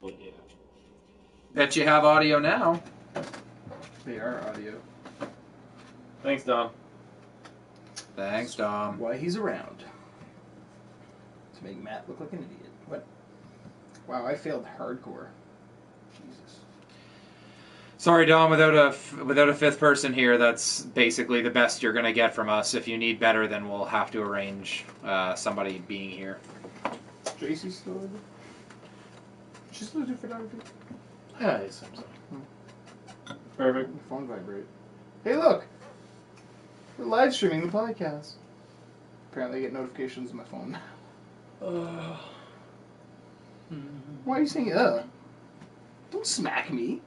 Well, yeah. Bet you have audio now. They are audio. Thanks, Dom. Thanks, Dom. Why he's around. To make Matt look like an idiot. What? Wow, I failed hardcore. Jesus. Sorry, Dom. Without a fifth person here, that's basically the best you're gonna get from us. If you need better, then we'll have to arrange somebody being here. JC still in it? She's still doing photography? Yeah, I assume so. Perfect. My phone vibrate. Hey, look! We're live streaming the podcast. Apparently, I get notifications on my phone. Why are you saying Don't smack me.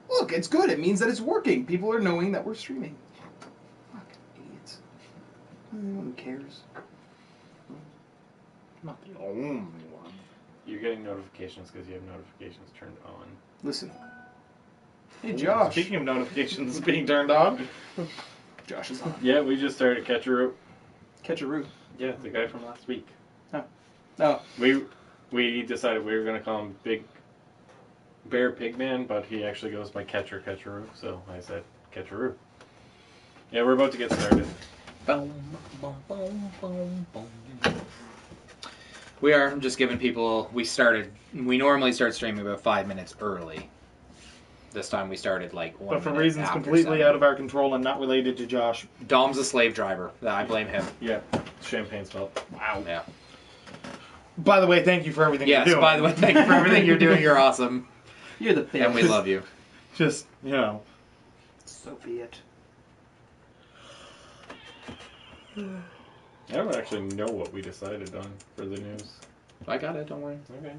Look, it's good. It means that it's working. People are knowing that we're streaming. Fucking idiots. No one cares. Not the only one. You're getting notifications because you have notifications turned on. Listen. Hey, Josh. Speaking of notifications being turned on. Josh is on. Yeah, we just started Catcheroo. Catcheroo. Yeah, the guy from last week. No. We decided we were going to call him Big Bear Pigman, but he actually goes by Catcheroo, so I said Catcheroo. Yeah, we're about to get started. Boom, boom, boom, boom, boom. We are. I'm just giving people. We normally start streaming about 5 minutes early. This time we started like 1 But for minute reasons after completely 7. out of our control and not related to Josh. Dom's a slave driver. I blame him. Yeah, champagne smell. Wow. Yeah. By the way, thank you for everything Yes. you're doing. By the way, thank you for everything you're doing. You're awesome, You're the best. and we love you. Just, you know. So be it. I don't actually know what we decided on for the news. I got it. Don't worry. Okay.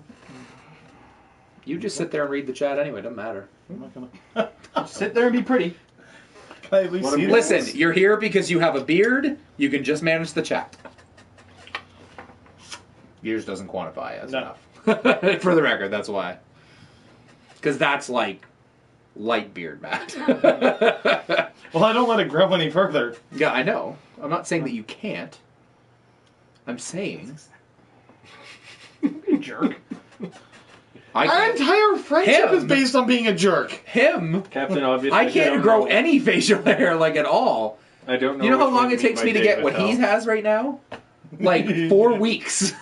You just sit there and read the chat anyway. Doesn't matter. I'm not gonna... Sit there and be pretty. Can I at least see Listen, this? you're here because you have a beard. You can just manage the chat. Yours doesn't quantify as No. enough. For the record, that's why. Because that's like light beard, Matt. Well, I don't let it grow any further. Yeah, I know. I'm not saying that you can't. I'm saying You jerk. I Our can't. entire friendship Him. is based on being a jerk. Him. Captain Obvious. I can't don't grow know- any facial hair like at all. I don't know. You know how which long one it takes my me to Dave get what he Attell. has right now? Like 4 weeks.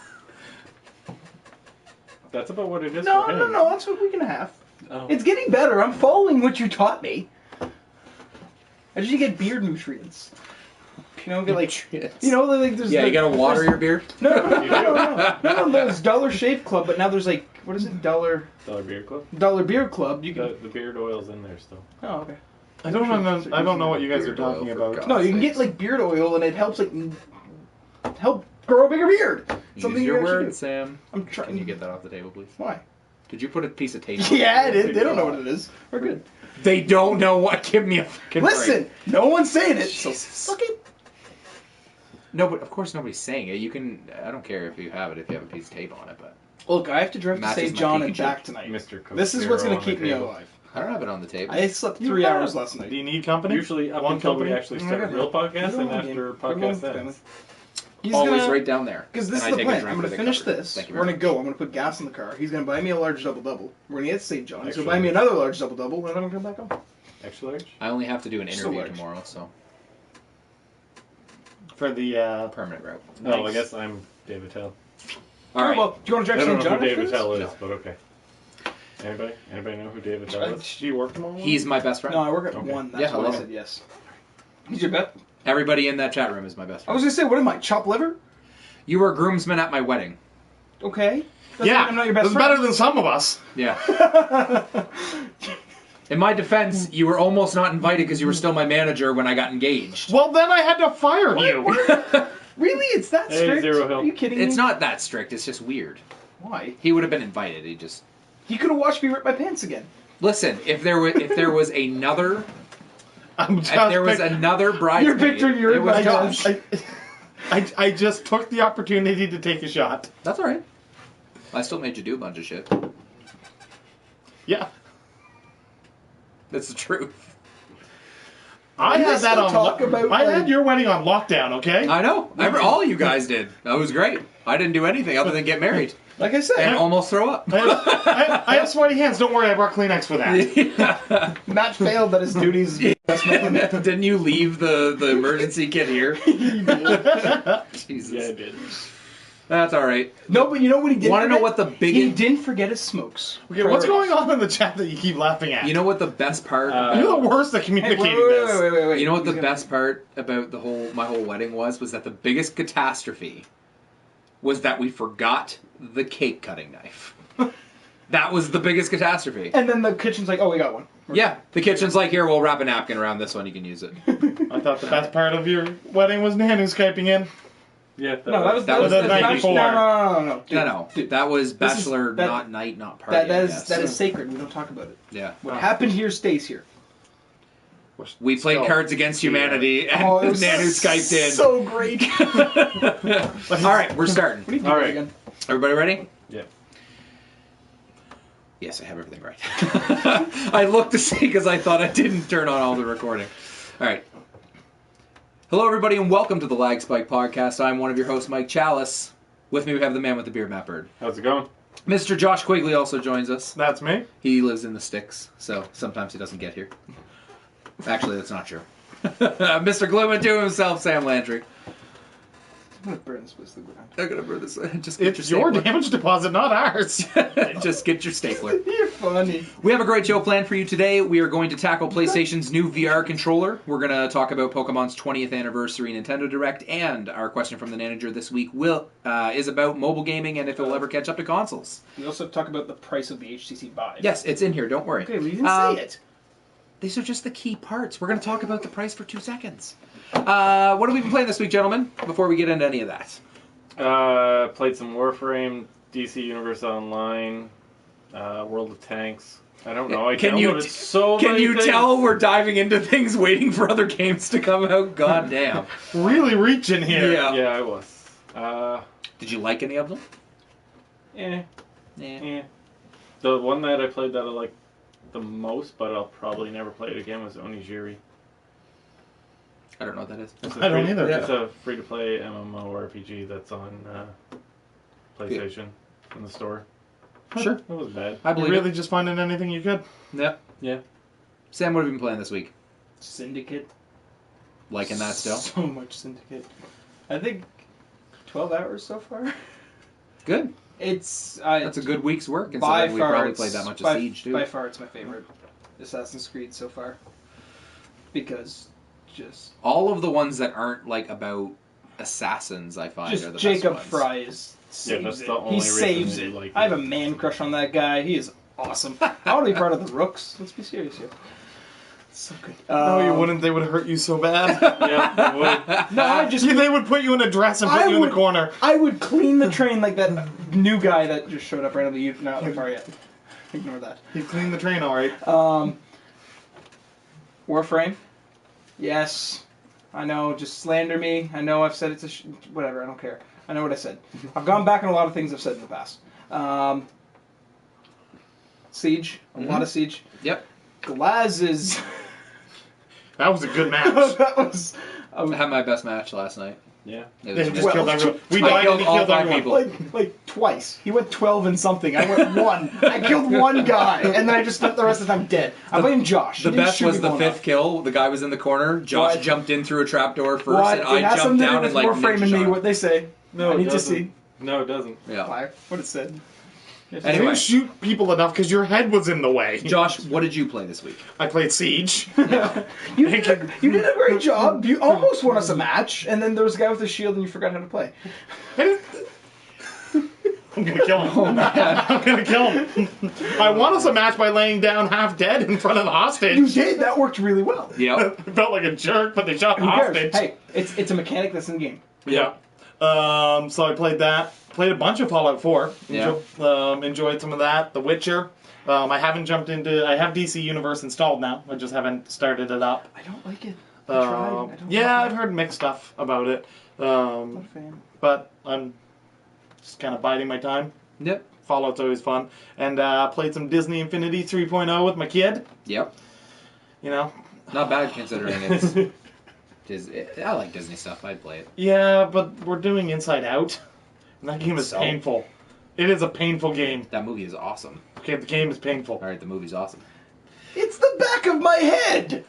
That's about what it is No, for him. no, that's a week and a half. Oh. It's getting better. I'm following what you taught me. I just get beard nutrients. You know, get like, you know, like there's Yeah, the, you gotta water your beard. No, there's Dollar Shave Club, but now there's like, what is it, Dollar Beard Club? Beard Club. You can. The beard oil's in there still. Oh, okay. I don't know what you guys are Beard oil, talking for about. God's No, you can sakes. get like beard oil, and it helps like help grow a bigger beard. Use your you actually words, Sam. I'm trying. Can you get that off the table, please? Why? Did you put a piece of tape on Yeah, I it? did. They don't know what it is. We're good. They don't know what. Give me a fucking Listen, break. no one's saying it, so Jesus. fuck it. No, but of course nobody's saying it. You can. I don't care if you have it, if you have a piece of tape on it, but Look, I have to drive to Matches St. my John and Pikachu. back tonight. Mr. Coke This is what's Zero going to on keep the me table. alive. I don't have it on the table. I slept 3 hours last night. Do you need company? Usually up One until company? we actually start Okay. real podcast We're and going after again. We're going podcast with ends. He's Always gonna, right down there. Because this And is I the take a plan. drink I'm going for to the finish cover. this. Thank you We're very going to go. I'm going to put gas in the car. He's going to buy me a large double-double. We're going to get to St. John's. He'll Extra. buy me another large double-double, and then I'm going to come back home. Extra large? I only have to do an Just a interview large. tomorrow, so For the, permanent route. Oh, I Nice. guess I'm Dave Attell. All right. Well, do you want to I drive don't to know St. who John Dave after this? Attell is, No. but okay. Anybody know who Dave Attell is? do you work tomorrow? He's my best friend. No, I work at Okay. 1. That's Yeah, why I hello. said yes. He's your bet? Everybody in that chat room is my best I friend. was going to say, what am I, chopped liver? You were a groomsman at my wedding. Okay. Doesn't Yeah, mean I'm not your best that's friend. better than some of us. Yeah. In my defense, you were almost not invited because you were still my manager when I got engaged. Well, then I had to fire you. Really? It's that Hey, strict? Zero Hill. Are you kidding me? It's not that strict. It's just weird. Why? He would have been invited. He just He could have watched me rip my pants again. listen. If there was another I'm just if there was pick- another bridesmaid, You're picturing your it was I Josh. just- I just took the opportunity to take a shot. That's all right. I still made you do a bunch of shit. Yeah. That's the truth. I We had that still on. talk about, I like- had your wedding on lockdown. Okay. I know. All of you guys did. That was great. I didn't do anything other than get married Like I said, and almost throw up. I have sweaty hands. Don't worry, I brought Kleenex for that. Matt failed at his duties. Didn't you leave the emergency kit here? Jesus. Yeah, I did. That's all right. No, but you know what he did? Want to know what the He biggest? didn't forget his smokes. Okay, what's going on in the chat that you keep laughing at? You know what the best part? You're the worst at Hey, communicating wait, this. wait. You know what the He's gonna- best part about my whole wedding was that the biggest catastrophe was that we forgot the cake cutting knife. That was the biggest catastrophe. And then the kitchen's like, oh, we got one. Yeah, the kitchen's like, here, we'll wrap a napkin around this one, you can use it. I thought the best part of your wedding was Nanu Skyping in. Yeah, No, that was the night bachelor- before. No. Dude, No, dude, that was This is- bachelor, that- not night, not party. that is sacred. We don't talk about it. Yeah. What happened here stays here. We played Still. Cards Against Humanity, and Oh, it was Nanu Skyped in. So great. All right, we're starting. What are you doing All right. again? Everybody ready? Yeah. Yes, I have everything right. I looked to see because I thought I didn't turn on all the recording. All right. Hello, everybody, and welcome to the LAGGSPIKE podcast. I'm one of your hosts, Mike Chalice. With me, we have the man with the beard, Matt Bird. How's it going? Mr. Josh Quigley also joins us. That's me. He lives in the sticks, so sometimes he doesn't get here. Actually, that's not true. Mr. Glue It to himself, Sam Landry. I'm gonna burn this place to the ground. I'm gonna burn this. Just get It's your your stapler. damage deposit, not ours. Just get your stapler. You're funny. We have a great show planned for you today. We are going to tackle PlayStation's new VR controller. We're going to talk about Pokemon's 20th anniversary Nintendo Direct, and our question from the manager this week is about mobile gaming and if it will ever catch up to consoles. We also talk about the price of the HTC Vive. Yes, it's in here. Don't worry. Okay, we didn't say it. These are just the key parts. We're going to talk about the price for 2 seconds. What have we been playing this week, gentlemen? Before we get into any of that. Played some Warframe, DC Universe Online, World of Tanks. I don't know. I Can you downloaded so Can many you things. tell we're diving into things waiting for other games to come out? God damn. Really reaching here. Yeah. Yeah, I was. Did you like any of them? Eh. Yeah. The one that I played that I liked the most, but I'll probably never play it again, was Onigiri. I don't know what that is. It's I don't free- either. It's a free-to-play MMORPG that's on PlayStation in the store. Sure. It was bad. I You believe really just finding anything you could? it. Yep. Yeah. Sam, what have you been playing this week? Syndicate. Liking that still? So much Syndicate. I think 12 hours so far. Good. It's That's a good week's work, by considering we far probably it's- played that much by, of Siege, too. By far, it's my favorite Assassin's Creed so far. Because just All of the ones that aren't, like, about assassins, I find, are the Jacob best ones. Fry is saves that's it. the only He reason saves that it. you like I have it. a man crush on that guy. He is awesome. I want to be part of the Rooks. Let's be serious here. It's so good. No, you wouldn't. They would hurt you so bad. Yeah, it would. No, I just They would put you in a dress and put I you in the would- corner. I would clean the train like that new guy that just showed up randomly. You're not that far yet. Ignore that. You clean the train, all right. Warframe. Yes. I know. Just slander me. I know I've said it's whatever. I don't care. I know what I said. I've gone back on a lot of things I've said in the past. Siege. A lot of Siege. Yep. Glaz is... That was a good match. that was... I had my best match last night. Yeah. It They was just just- killed everyone. We I died killed and he all killed 5 everyone. people. like twice. He went 12 and something. I went 1. I killed 1 guy, and then I just spent the rest of the time dead. I blamed Josh. The He didn't best shoot was me the well 5th enough. kill. The guy was in the corner. Josh What? jumped in through a trapdoor first, What? and It I has jumped something to do down with and like Warframe ninja and me. shot. What they say. No, I it need to doesn't. see. No, it doesn't. Yeah. Liar. What it said. You Anyway, didn't shoot people enough because your head was in the way. Josh, what did you play this week? I played Siege. You did a great job. You almost won us a match, and then there was a guy with a shield, and you forgot how to play. I'm gonna kill him. I'm gonna kill him. I won us a match by laying down half dead in front of the hostage. You did. That worked really well. Yep. I felt like a jerk, but they shot the Who cares? hostage. Hey, it's a mechanic that's in the game. Yeah. So I played that. Played a bunch of Fallout 4. Yeah. Enjoyed some of that. The Witcher. I haven't jumped into... I have DC Universe installed now. I just haven't started it up. I don't like it. I tried. I don't Yeah, like I've heard mixed stuff about it. I'm not a fan. But I'm just kind of biding my time. Yep. Fallout's always fun. And played some Disney Infinity 3.0 with my kid. Yep. You know, Not bad considering I like Disney stuff. I'd play it. Yeah, but we're doing Inside Out. And that game is So? painful. It is a painful game. That movie is awesome. Okay, the game is painful. All right, the movie's awesome. It's the back of my head.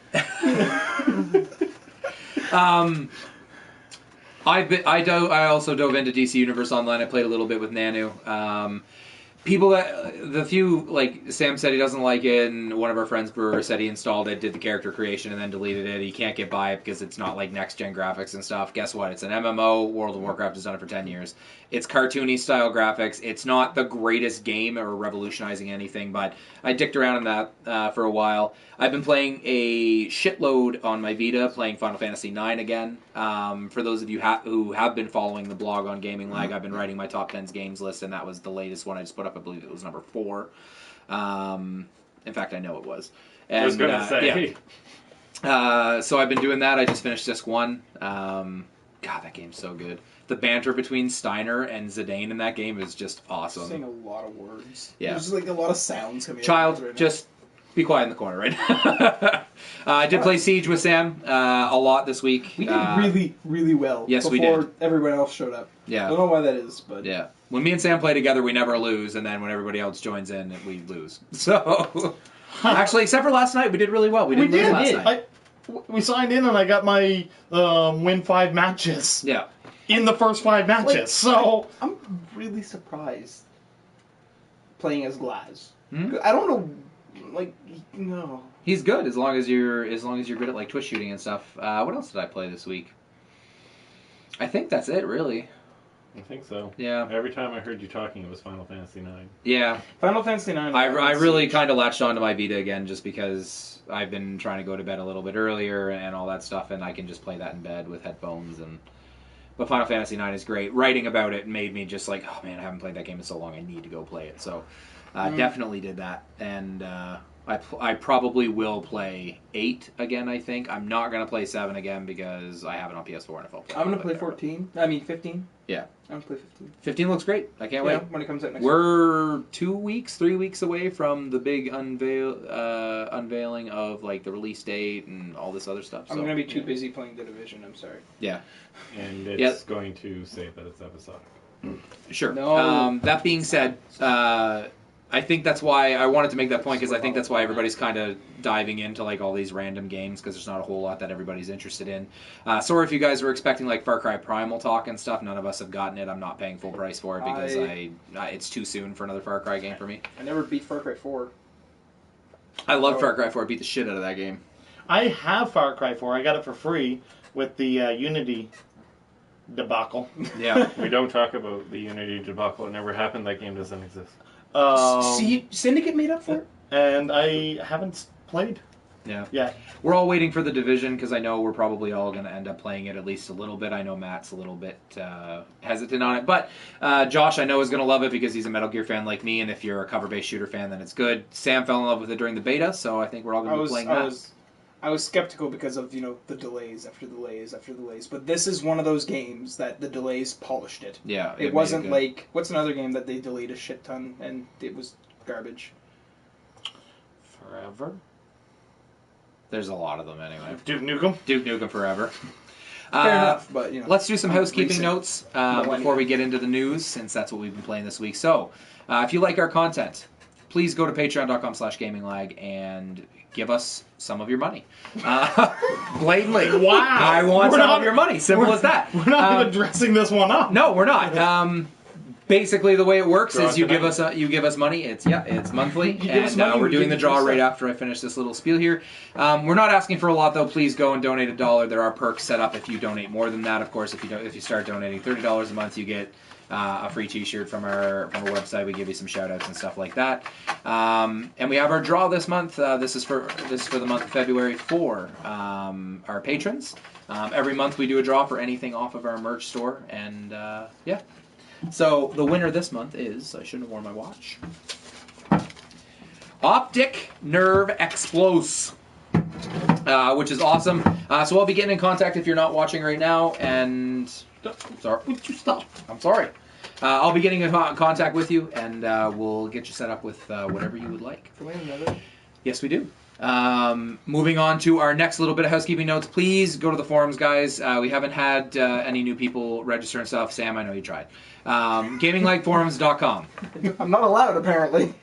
I also dove into DC Universe Online. I played a little bit with Nanu. The few, like, Sam said he doesn't like it, and one of our friends, Brewer, said he installed it, did the character creation, and then deleted it. He can't get by it because it's not, like, next-gen graphics and stuff. Guess what? It's an MMO. World of Warcraft has done it for 10 years. It's cartoony-style graphics. It's not the greatest game or revolutionizing anything, but I dicked around in that for a while. I've been playing a shitload on my Vita, playing Final Fantasy IX again. For those of you who have been following the blog on Gaming Lag, I've been writing my top 10 games list, and that was the latest one I just put up. I believe it was number 4. In fact, I know it was. And, I was going to say. Yeah. So I've been doing that. I just finished Disc 1. God, that game's so good. The banter between Steiner and Zidane in that game is just awesome. Saying a lot of words. Yeah. There's like a lot of sounds coming out. Child, Right now. just be quiet in the corner, right? I did play Siege with Sam a lot this week. We did really, really well. Yes, we before did. everyone else showed up. I Yeah. don't know why that is, but Yeah. When me and Sam play together, we never lose, and then when everybody else joins in, we lose. So, actually, except for last night, we did really well. We didn't lose last night. We signed in and I got my win 5 matches. Yeah. In the first 5 matches. Like, so I'm really surprised playing as Glaz. Hmm? I don't know, like, no. He's good as long as you're good at like twist shooting and stuff. What else did I play this week? I think that's it, really. I think so. Yeah. Every time I heard you talking, it was Final Fantasy IX. Yeah. Final Fantasy IX. I really kind of latched onto my Vita again just because I've been trying to go to bed a little bit earlier and all that stuff, and I can just play that in bed with headphones. But Final Fantasy IX is great. Writing about it made me just like, oh man, I haven't played that game in so long. I need to go play it. So definitely did that. And I probably will play 8 again, I think. I'm not going to play 7 again because I have it on PS4 and if I'll play I'm going to play 14. I mean, 15. Yeah. I'm going to play 15. 15 looks great. I can't wait. When it comes out next We're 3 weeks away from the big unveiling of like the release date and all this other stuff. I'm So, going to be too busy playing The Division. I'm sorry. yeah, And it's going to say that it's episodic. sure. No. That being said, I think that's why I wanted to make that point because I think that's why everybody's kind of diving into like all these random games because there's not a whole lot that everybody's interested in. Sorry if you guys were expecting like Far Cry Primal talk and stuff. None of us have gotten it. I'm not paying full price for it because it's too soon for another Far Cry game for me. I never beat Far Cry 4. I love Far Cry 4. I beat the shit out of that game. I have Far Cry 4. I got it for free with the Unity debacle. Yeah. We don't talk about the Unity debacle. It never happened. That game doesn't exist. See, Syndicate made up for it? And I haven't played. Yeah. Yeah. We're all waiting for the Division because I know we're probably all going to end up playing it at least a little bit. I know Matt's a little bit hesitant on it. But Josh, I know, is going to love it because he's a Metal Gear fan like me. And if you're a cover-based shooter fan, then it's good. Sam fell in love with it during the beta, so I think we're all going to be playing that. I was skeptical because of, the delays after delays after delays. But this is one of those games that the delays polished it. Yeah. It wasn't like... What's another game that they delayed a shit ton and it was garbage? Forever? There's a lot of them anyway. Duke Nukem? Duke Nukem Forever. Fair enough, but, Let's do some housekeeping recent notes before we get into the news, since that's what we've been playing this week. So, if you like our content, please go to patreon.com/gaminglag and give us some of your money. Blatantly. Wow. I want some of your money. Simple as that. We're not even dressing this one up. No, we're not. Basically, the way it works is you give us money. It's monthly, and we're doing the draw right after I finish this little spiel here. We're not asking for a lot though. Please go and donate $1. There are perks set up if you donate more than that. Of course, if you start donating $30 a month, you get a free T-shirt from our website. We give you some shout-outs and stuff like that. And we have our draw this month. This is for the month of February for our patrons. Every month we do a draw for anything off of our merch store, and yeah. So the winner this month is, I shouldn't have worn my watch, Optic Nerve Explos, which is awesome. So I'll be getting in contact if you're not watching right now, and sorry, would you stop? I'm sorry. I'll be getting in contact with you, and we'll get you set up with whatever you would like. Do we have another? Yes, we do. Moving on to our next little bit of housekeeping notes. Please go to the forums, guys. We haven't had any new people register and stuff. Sam, I know you tried. GamingLikeForums.com. I'm not allowed, apparently.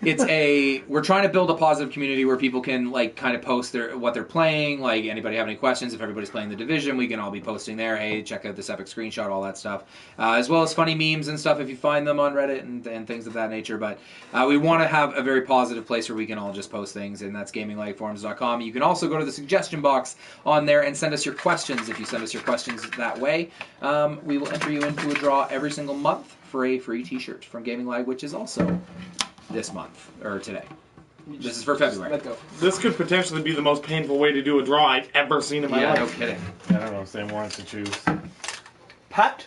We're trying to build a positive community where people can like kind of post what they're playing. Like, anybody have any questions? If everybody's playing the Division, we can all be posting there. Hey, check out this epic screenshot, all that stuff, as well as funny memes and stuff if you find them on Reddit and things of that nature. But we want to have a very positive place where we can all just post things, and that's GamingLikeForums.com. You can also go to the suggestion box on there and send us your questions. If you send us your questions that way, we will enter you into a draw every single month for a free t-shirt from Gaming Lag, which is also this month, or today. This is for February. Let go. This could potentially be the most painful way to do a draw I've ever seen in my Yeah, no life. kidding. I don't know. Sam wants to choose. Pat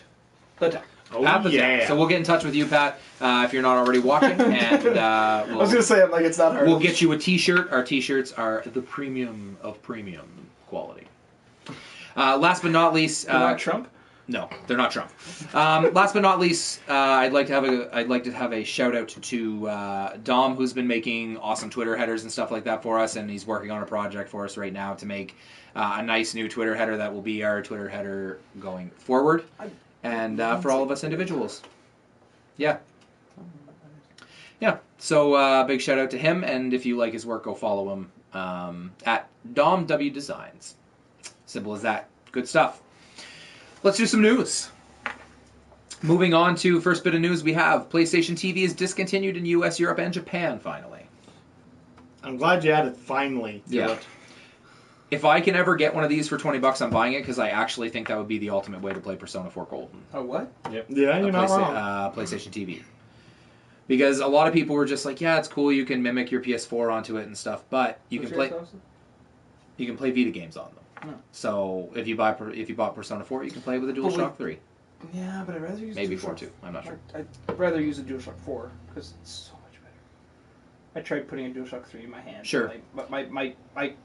the Tech. Oh, Pat the yeah. Tech. So we'll get in touch with you, Pat, if you're not already watching, and I was going to say, I'm like, it's not hard. we'll get you a t-shirt. Our t-shirts are the premium of premium quality. Last but not least... You're not Trump? No, they're not Trump. Last but not least, I'd like to have a shout out to Dom, who's been making awesome Twitter headers and stuff like that for us, and he's working on a project for us right now to make a nice new Twitter header that will be our Twitter header going forward, and for all of us individuals. Yeah. Yeah. So big shout out to him, and if you like his work, go follow him at Dom W Designs. Simple as that. Good stuff. Let's do some news. Moving on to first bit of news, we have PlayStation TV is discontinued in US, Europe, and Japan, finally. I'm glad you added finally to Yeah. it. If I can ever get one of these for $20, I'm buying it, because I actually think that would be the ultimate way to play Persona 4 Golden. Oh, what? Yeah, you're not wrong. PlayStation TV. Because a lot of people were just like, yeah, it's cool, you can mimic your PS4 onto it and stuff, but you can play Vita games on them. No. So if you bought Persona 4, you can play with a DualShock 3. Yeah, but I'd rather use Maybe DualShock 4 too. I'm not sure. I'd rather use a DualShock 4 because it's so much better. I tried putting a DualShock 3 in my hand. Sure. But I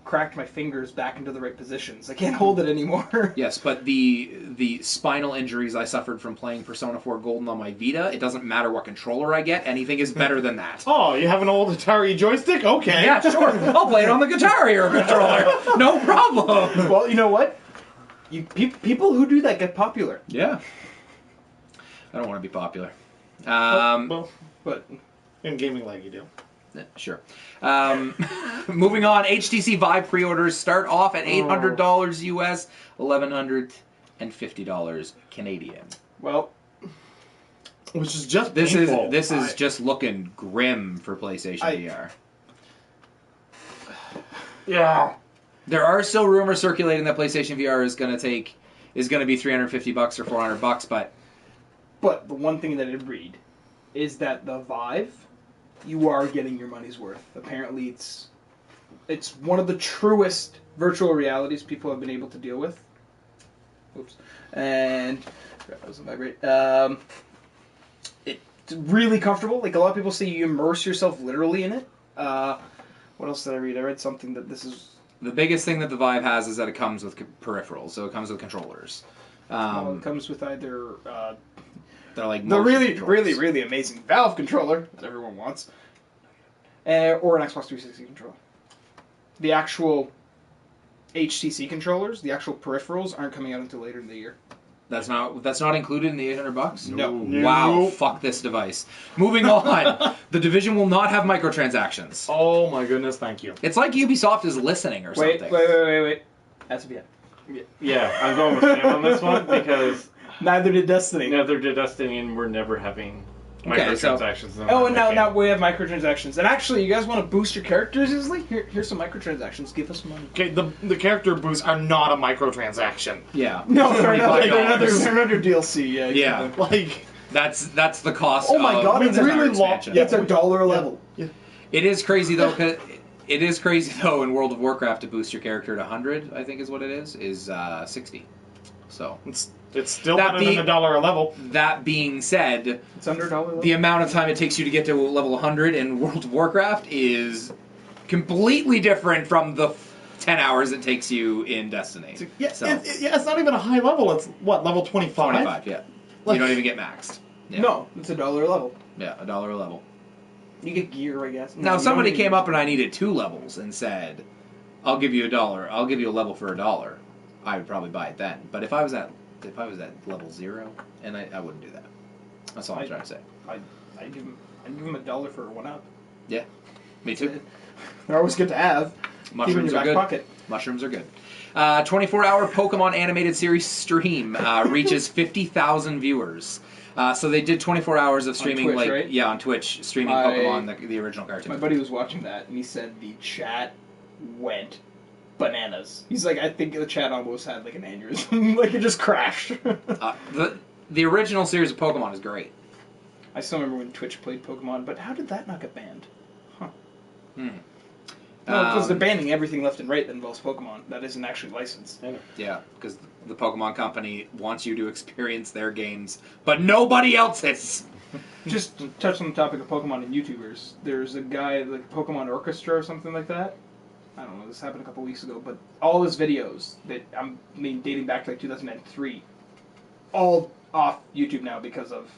cracked my fingers back into the right positions. I can't hold it anymore. Yes, but the spinal injuries I suffered from playing Persona 4 Golden on my Vita, it doesn't matter what controller I get, anything is better than that. Oh, you have an old Atari joystick? Okay. Yeah, sure. I'll play it on the Guitar Hero controller. No problem. Well, you know what? People who do that get popular. Yeah. I don't want to be popular. Well, But in gaming like you do. Sure. Moving on, HTC Vive pre-orders start off at $800 US, $1,150 Canadian. well, Which is just This painful. is just looking grim for PlayStation VR. Yeah. There are still rumors circulating that PlayStation VR is going to be $350 or $400, but the one thing that I read is that the Vive, you are getting your money's worth. Apparently, it's one of the truest virtual realities people have been able to deal with. Oops. And that doesn't vibrate. It's really comfortable. Like, a lot of people say you immerse yourself literally in it. What else did I read? I read something that this is... the biggest thing that the Vive has is that it comes with peripherals, so it comes with controllers. well, it comes with either... They're like the motion really, controls. really, really amazing Valve controller that everyone wants, or an Xbox 360 controller. The actual HTC controllers, the actual peripherals, aren't coming out until later in the year. That's not included in the $800? No. Wow, fuck this device. Moving on. The Division will not have microtransactions. Oh my goodness, thank you. It's like Ubisoft is listening or Wait. something. That's a bit. Yeah, I'm going with Sam on this one because Neither did Destiny. neither did Destiny, and we're never having Okay, so- microtransactions. Oh, and now we have microtransactions. And actually, you guys want to boost your characters easily? Here's some microtransactions. Give us money. Okay, the character boosts are not a microtransaction. Yeah. No, they're not. $25. They're under DLC. Yeah. Yeah. Exactly. Like, That's the cost Oh my of God, the it's entire really expansion. It's $1 a level. It is crazy though. It is crazy though in World of Warcraft to boost your character to 100. I think is what it is 60. So it's still That better than being- $1 a level. that being said, It's under $1 level. the amount of time it takes you to get to level 100 in World of Warcraft is completely different from the 10 hours it takes you in Destiny. Yeah, So, it's not even a high level. It's what, level 25? 25, yeah. Like- You don't even get maxed. Yeah. No, it's $1 a level. Yeah, $1 a level. You get gear, I guess. Now, if somebody came up and I needed 2 levels and said, I'll give you $1. I'll give you a level for $1. I would probably buy it then. But if I was at level 0, and I wouldn't do that. That's all I'm trying to say. I'd give him $1 for a 1-up. Yeah, me too. They're always good to have. Mushrooms are good. Pocket. Mushrooms are good. 24-hour Pokemon animated series stream reaches 50,000 viewers. So they did 24 hours of streaming, on Twitch, right? Yeah, on Twitch, streaming Pokemon, the original cartoon. My buddy was watching that, and he said the chat went bananas. He's like, I think the chat almost had like an aneurysm, like it just crashed. The original series of Pokemon is great. I still remember when Twitch played Pokemon, but how did that not get banned? Huh. No, because they're banning everything left and right that involves Pokemon. That isn't actually licensed. Yeah, because the Pokemon Company wants you to experience their games, but nobody else's. Just to touch on the topic of Pokemon and YouTubers, there's a guy, like Pokemon Orchestra or something like that. I don't know, this happened a couple weeks ago, but all his videos, that dating back to like 2003, all off YouTube now because of...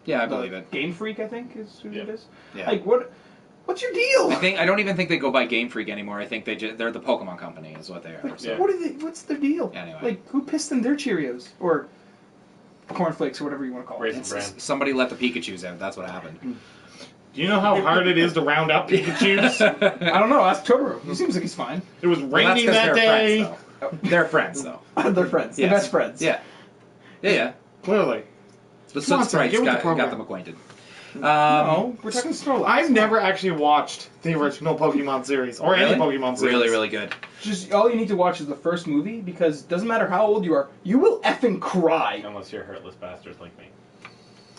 Yeah, I believe it. Game Freak, I think, is who it is. Yeah. Like, what's your deal? I don't even think they go by Game Freak anymore. I think they're the Pokemon Company, is what they are. Like, So. What's their deal? Anyway. Like, who pissed in their Cheerios? Or cornflakes, or whatever you want to call it. Raisin Bran. Somebody let the Pikachus out. That's what happened. Do you know how hard it is to round up Pikachus? I don't know. Ask Totoro. He seems like he's fine. It was raining that day. They're friends, though. They're friends. Yes. They're best friends. Yeah. Yeah. Clearly. The Come on, Soot Sprites get with the got program. them acquainted. No, we're talking Snorlax. I've never actually watched the original Pokemon series, or any Pokemon series. Really, really good. Just all you need to watch is the first movie, because it doesn't matter how old you are, you will effing cry. Unless you're heartless bastards like me.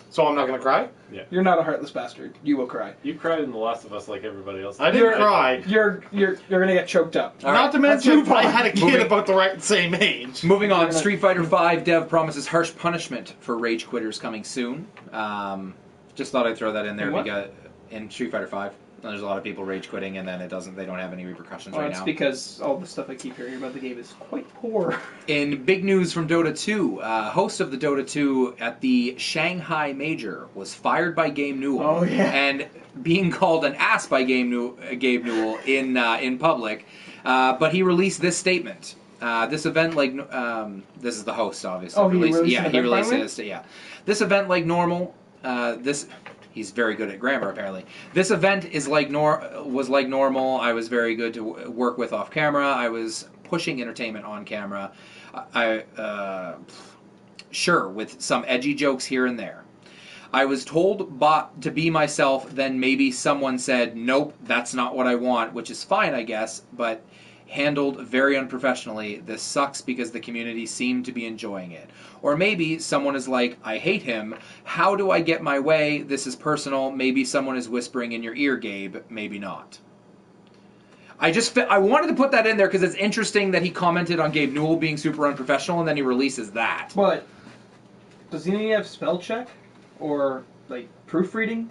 So I'm not going to cry? You're not a heartless bastard. You will cry. You cried in The Last of Us like everybody else. I didn't cry. You're gonna get choked up. Not to mention, I had a kid about the same age. Moving on, Street Fighter V dev promises harsh punishment for rage quitters coming soon. Just thought I'd throw that in there because in Street Fighter V, there's a lot of people rage quitting, and then they don't have any repercussions right It's now. because all the stuff I keep hearing about the game is quite poor. In big news from Dota 2, host of the Dota 2 at the Shanghai Major was fired by Gabe Newell. Oh, yeah. And being called an ass by Gabe Newell in public, but he released this statement. This event, this is the host, obviously. Oh, he released this. Yeah, this event, like normal. He's very good at grammar, apparently. This event was like normal. I was very good to work with off camera. I was pushing entertainment on camera. Sure, with some edgy jokes here and there. I was told to be myself, then maybe someone said, nope, that's not what I want, which is fine, I guess, but handled very unprofessionally. This sucks because the community seemed to be enjoying it. Or maybe someone is like, I hate him. How do I get my way? This is personal. Maybe someone is whispering in your ear, Gabe. Maybe not. I wanted to put that in there because it's interesting that he commented on Gabe Newell being super unprofessional and then he releases that. But does he have spell check or like proofreading?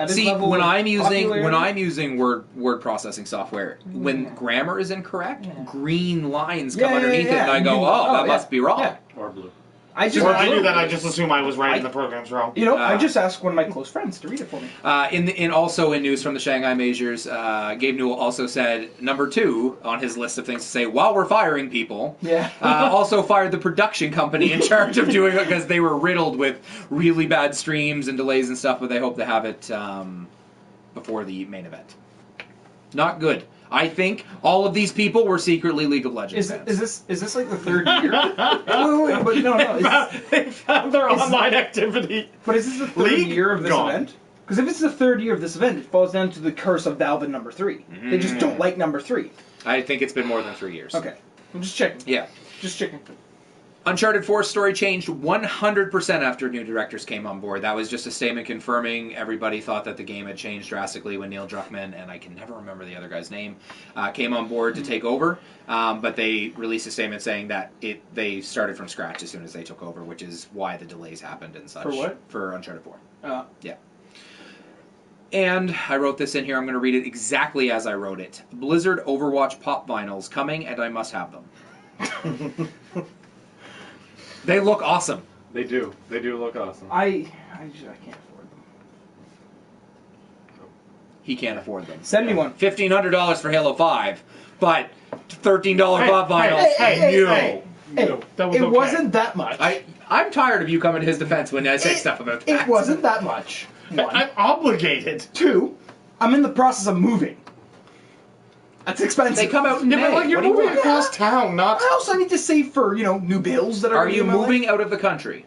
See, when I'm using word processing software, when grammar is incorrect, green lines come underneath it, and I go, that must be wrong. Yeah. Or blue. I do that. I just assume I was writing the programs wrong. I just asked one of my close friends to read it for me. Also in news from the Shanghai Majors, Gabe Newell also said number 2 on his list of things to say while we're firing people. Yeah. Also fired the production company in charge of doing it because they were riddled with really bad streams and delays and stuff. But they hope to have it before the main event. Not good. I think all of these people were secretly League of Legends fans. Is this like the third year? wait, but no. They found their online activity. But is this the third year of this event? Because if it's the third year of this event, it falls down to the curse of Valve number 3. They just don't like number 3. I think it's been more than 3 years. Okay. I'm just checking. Yeah. Just checking. Uncharted 4 story changed 100% after new directors came on board. That was just a statement confirming everybody thought that the game had changed drastically when Neil Druckmann, and I can never remember the other guy's name, came on board to take over. But they released a statement saying that they started from scratch as soon as they took over, which is why the delays happened and such. For what? For Uncharted 4. Yeah. And I wrote this in here. I'm going to read it exactly as I wrote it. Blizzard Overwatch pop vinyls coming, and I must have them. They look awesome. They do. They do look awesome. I can't afford them. He can't afford them. Send me one. $1,500 for Halo 5, but $13 pop vinyls. Hey, No, that was it okay. wasn't that much. I'm tired of you coming to his defense when I say stuff about that. It wasn't that much. One. I'm obligated. Two, I'm in the process of moving. That's expensive. They come out in Yeah, May. but like you're What do you moving want? across town, not. I also need to save for, new bills that are Are gonna be you in my life. moving out of the country?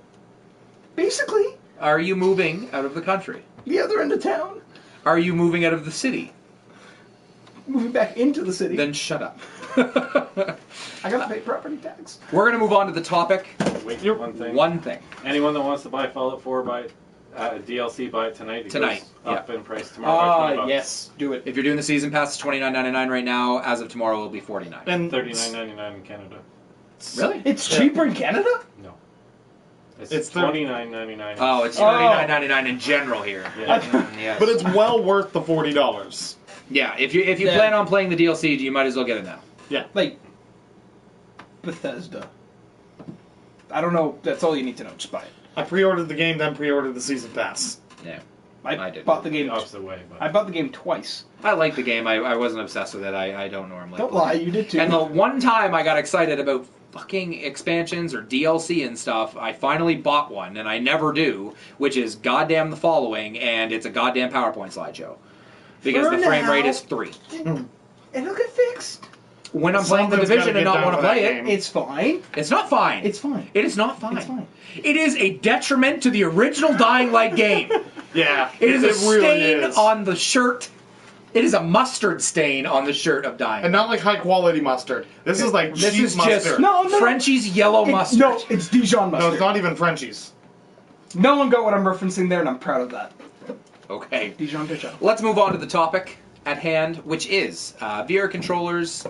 Basically, Are you moving out of the country? the other end of town. Are you moving out of the city? Moving back into the city. Then shut up. I gotta pay property tax. We're going to move on to the topic. Wait, one thing. One thing. Anyone that wants to buy Fallout 4, buy it. DLC, buy it tonight. It Tonight, goes up in price tomorrow by $20. Yes, do it. If you're doing the season pass, it's $29.99 right now. As of tomorrow, it'll be $49. And $39.99 in Canada. Really? It's cheaper in Canada? No. It's It's $29.99. Oh, it's $39.99 in general here. Yeah. Yes. But it's well worth the $40. Yeah, if you Yeah. plan on playing the DLC, you might as well get it now. Like, Bethesda. I don't know. That's all you need to know. Just buy it. I pre-ordered the game, then pre-ordered the season pass. Yeah. I I did. bought the game. The opposite way. But I bought the game twice. I like the game. I wasn't obsessed with it. I don't normally. Don't play. lie, you did too. And the one time I got excited about fucking expansions or DLC and stuff, I finally bought one, and I never do, which is goddamn the following, and it's a goddamn PowerPoint slideshow. Because For the frame now. rate is 3. It'll get fixed. When I'm playing the Something's Division gotta and get not done want to for that play game. it, It's fine. it's not fine. It's fine. It is not fine. It's fine. It is a detriment to the original Dying Light game. Yeah, It is a really stain is. on the shirt. It is a mustard stain on the shirt of Dying. And not like high quality mustard. This is like This cheap is mustard. just No, no. Frenchie's yellow mustard. No, it's Dijon No, mustard. it's not even Frenchies. No one got what I'm referencing there, and I'm proud of that. Okay. Dijon Dijon. Let's move on to the topic at hand, which is VR controllers.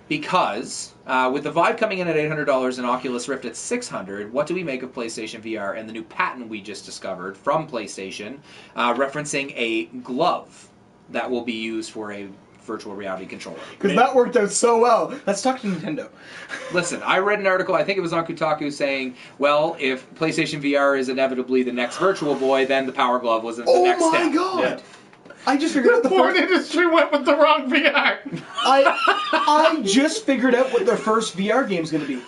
Because with the Vive coming in at $800 and Oculus Rift at $600, what do we make of PlayStation VR and the new patent we just discovered from PlayStation, referencing a glove that will be used for a virtual reality controller? Because that worked out so well. Let's talk to Nintendo. Listen, I read an article, I think it was on Kotaku, saying, well, if PlayStation VR is inevitably the next Virtual Boy, then the Power Glove was the next step. Oh my god! Yeah. I just figured out The the porn first... industry went with the wrong VR. I just figured out what their first VR game's gonna be.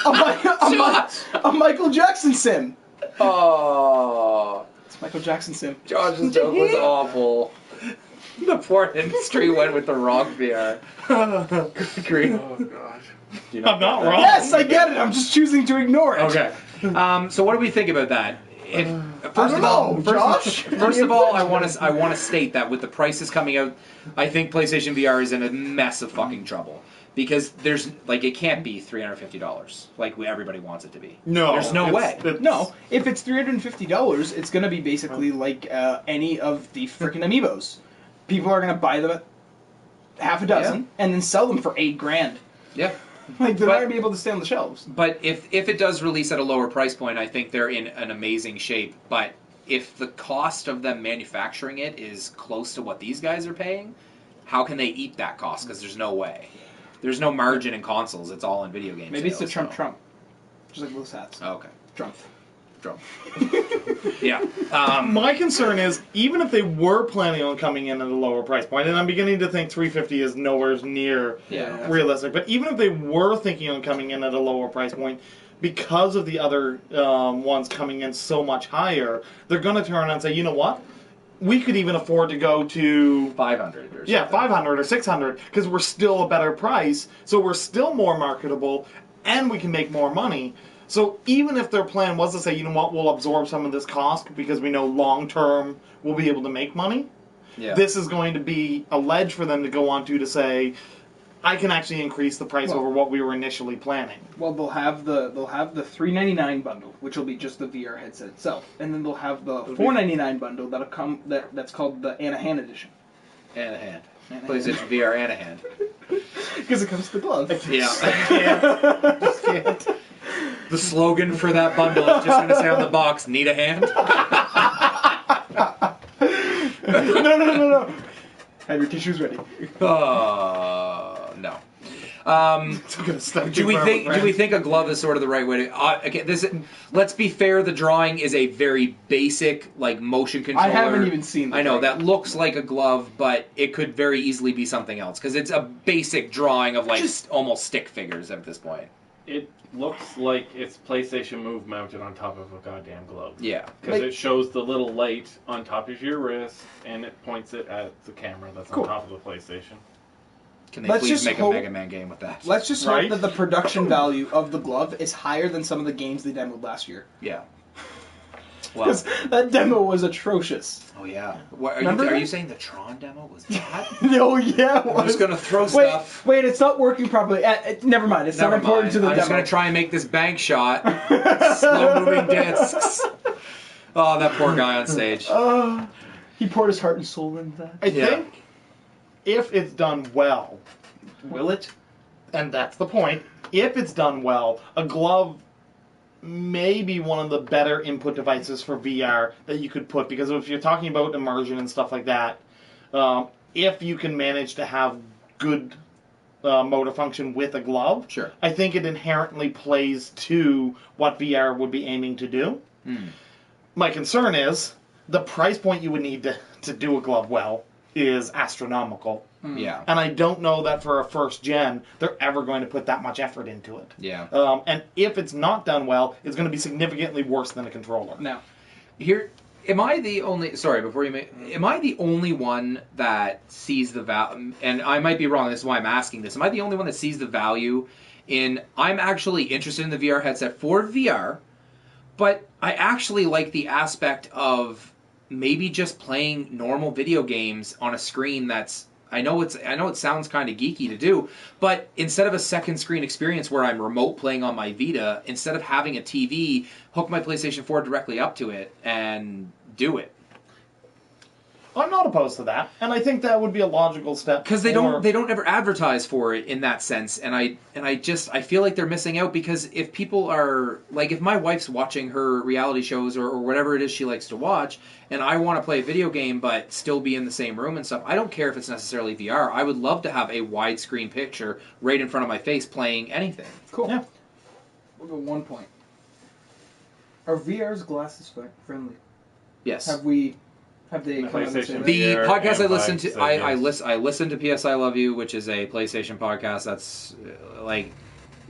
A Michael Jackson sim. Oh, It's Michael Jackson sim. Josh's joke was awful. The porn industry went with the wrong VR. Agree. Oh god. Do you I'm not get that? wrong. Yes, I get it. I'm just choosing to ignore it. Okay. So what do we think about that? I don't know, Josh. First of all, I want to state that with the prices coming out, I think PlayStation VR is in a mess of fucking trouble because there's it can't be $350 like everybody wants it to be. No. There's no way. No, if it's $350, it's gonna be basically like any of the freaking amiibos. People are gonna buy them at half a dozen and then sell them for $8,000. Yeah. Like they're not gonna be able to stay on the shelves. But if it does release at a lower price point, I think they're in an amazing shape. But if the cost of them manufacturing it is close to what these guys are paying, how can they eat that cost? Because there's no way. There's no margin in consoles. It's all in video games. Maybe it's the Trump. Just like those hats. Oh, okay. Trump. Yeah. My concern is, even if they were planning on coming in at a lower price point, and I'm beginning to think $350 is nowhere near Yeah. realistic, but even if they were thinking on coming in at a lower price point, because of the other ones coming in so much higher, they're going to turn around and say, you know what? We could even afford to go to 500 or something. 500 or 600 because we're still a better price, so we're still more marketable, and we can make more money. So even if their plan was to say, you know what, we'll absorb some of this cost because we know long term we'll be able to make money, this is going to be a ledge for them to go on to say, I can actually increase the price over what we were initially planning. Well, they'll have the $399 bundle, which will be just the VR headset itself, and then they'll have the $499 bundle that'll come that's called the Anahan edition. And a hand. PlayStation VR and a hand. Because it comes with the glove. Yeah. Just can't. The slogan for that bundle is just going to say on the box, need a hand? No. Have your tissues ready. No. Do we think a glove is sort of the right way to? Okay, let's be fair. The drawing is a very basic, like motion controller. I haven't even seen. I know that looks like a glove, but it could very easily be something else because it's a basic drawing of like almost stick figures at this point. It looks like it's PlayStation Move mounted on top of a goddamn glove. Yeah, because it shows the little light on top of your wrist and it points it at the camera that's on top of the PlayStation. Can they please make a Mega Man game with that? Let's just hope that the production value of the glove is higher than some of the games they demoed last year. Yeah. Because that demo was atrocious. Oh, yeah. Are you saying the Tron demo was bad? No, yeah. I'm just going to throw stuff. Wait, it's not working properly. Never mind. It's not important to the demo. I'm just going to try and make this bank shot. Slow-moving discs. Oh, that poor guy on stage. He poured his heart and soul into that. I think if it's done well... Will it? And that's the point. If it's done well, a glove may be one of the better input devices for VR that you could put, because if you're talking about immersion and stuff like that, if you can manage to have good motor function with a glove, sure, I think it inherently plays to what VR would be aiming to do. My concern is the price point you would need to do a glove well is astronomical. Yeah. And I don't know that for a first gen, they're ever going to put that much effort into it. Yeah. And if it's not done well, it's going to be significantly worse than a controller. Now, am I the only... Sorry, before you make... Am I the only one that sees the value... And I might be wrong, this is why I'm asking this. Am I the only one that sees the value in... I'm actually interested in the VR headset for VR, but I actually like the aspect of maybe just playing normal video games on a screen that's... I know it sounds kind of geeky to do, but instead of a second screen experience where I'm remote playing on my Vita, instead of having a TV, hook my PlayStation 4 directly up to it and do it. I'm not opposed to that, and I think that would be a logical step. Because they don't ever advertise for it in that sense, and I feel like they're missing out, because if people are like, if my wife's watching her reality shows or whatever it is she likes to watch, and I want to play a video game but still be in the same room and stuff, I don't care if it's necessarily VR. I would love to have a widescreen picture right in front of my face playing anything. Cool. Yeah. We'll go 1 point. Are VR's glasses friendly? Yes. Have they come out and said the that? podcast I listen to, I listen to PS I Love You, which is a PlayStation podcast. That's like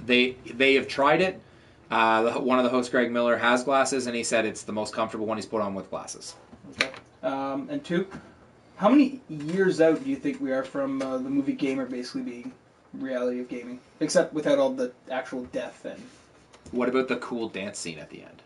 they have tried it. One of the hosts, Greg Miller, has glasses, and he said it's the most comfortable one he's put on with glasses. Okay. And 2, how many years out do you think we are from the movie Gamer basically being reality of gaming, except without all the actual death and? What about the cool dance scene at the end?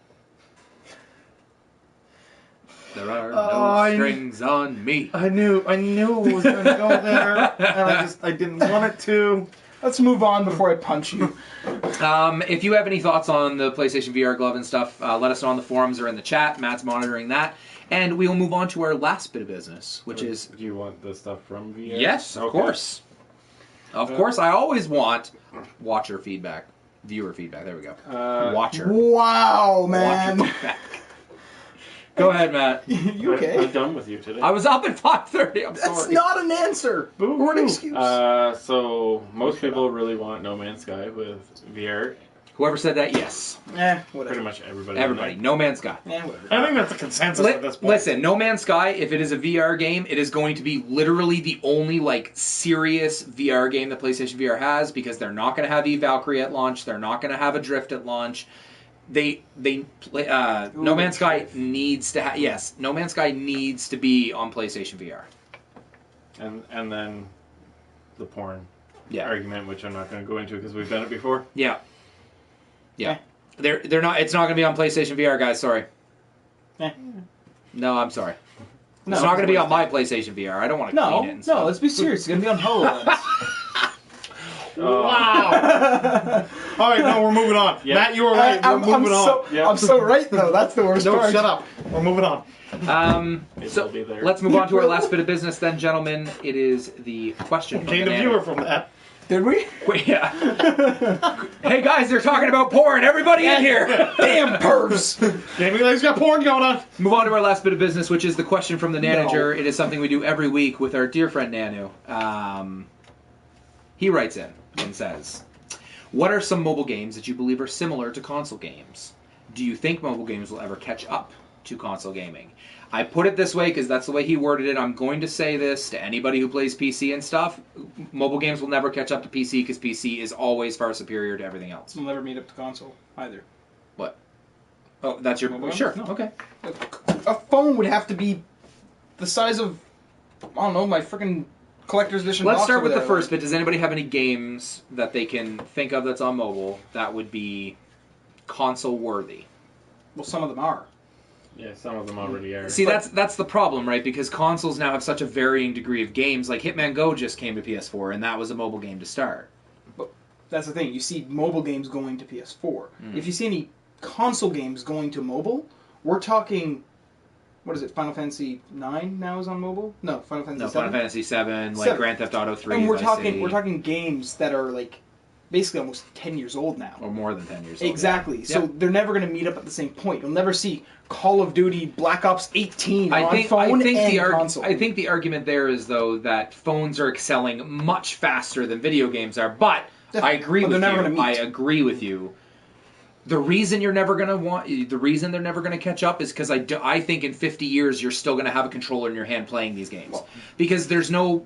There are no strings on me. I knew it was going to go there, and I didn't want it to. Let's move on before I punch you. If you have any thoughts on the PlayStation VR glove and stuff, let us know on the forums or in the chat. Matt's monitoring that. And we will move on to our last bit of business, which is... Do you want the stuff from VR? Yes, of course. Of course, I always want watcher feedback. Viewer feedback. There we go. Watcher. Wow, man. Watcher feedback. Go ahead, Matt. You okay? I'm done with you today. I was up at 5:30. I'm That's sorry. not an answer. Or an excuse. So most people really want No Man's Sky with VR. Whoever said that, yes. Whatever. Pretty much everybody. Everybody. No Man's Sky. Whatever. I think that's a consensus at this point. Listen, No Man's Sky, if it is a VR game, it is going to be literally the only, like, serious VR game that PlayStation VR has, because they're not going to have Valkyrie at launch. They're not going to have Adrift at launch. No Man's Sky needs to No Man's Sky needs to be on PlayStation VR. And then the porn Yeah. argument, which I'm not going to go into because we've done it before. Yeah. Yeah. They're not. It's not going to be on PlayStation VR, guys. Sorry. No, I'm sorry. No, it's not going to be on my PlayStation VR. I don't want to clean it. And stuff. No, let's be serious. It's going to be on HoloLens. Wow! All right, no, we're moving on. Yep. Matt, you were right. We're moving on. I'm so right, though. That's the worst part. No, shut up. We're moving on. So let's move on to our last bit of business then, gentlemen. It is the question. Gained a viewer from that. Did we? Wait, yeah. Hey guys, they're talking about porn. Everybody in here. Damn pervs. Gaming Leg's got porn going on. Move on to our last bit of business, which is the question from the Nanager. It is something we do every week with our dear friend Nanu. He writes in and says, "What are some mobile games that you believe are similar to console games? Do you think mobile games will ever catch up to console gaming?" I put it this way because that's the way he worded it. I'm going to say this to anybody who plays PC and stuff. Mobile games will never catch up to PC because PC is always far superior to everything else. We'll never meet up to console either. What? Oh, that's your... Mobile Sure, games? No. okay. A phone would have to be the size of, I don't know, my freaking collector's edition Let's box start over with the there. first bit. Does anybody have any games that they can think of that's on mobile that would be console-worthy? Well, some of them are. Yeah, some of them already are. See, that's the problem, right? Because consoles now have such a varying degree of games. Like Hitman Go just came to PS4, and that was a mobile game to start. But that's the thing. You see mobile games going to PS4. If you see any console games going to mobile, we're talking... What is it? Final Fantasy 9 now is on mobile? No, Final Fantasy 7. Final Fantasy 7, like 7. Grand Theft Auto 3. And we're Vice City, talking games that are like basically almost 10 years old now. or more than 10 years old. Exactly. Yeah. So they're never going to meet up at the same point. You'll never see Call of Duty Black Ops 18 on phone and console. I think the argument there is, though, that phones are excelling much faster than video games are. But I agree with they're never you. gonna meet. I agree with you. The reason they're never going to catch up is because I think in 50 years you're still going to have a controller in your hand playing these games. Because there's nothing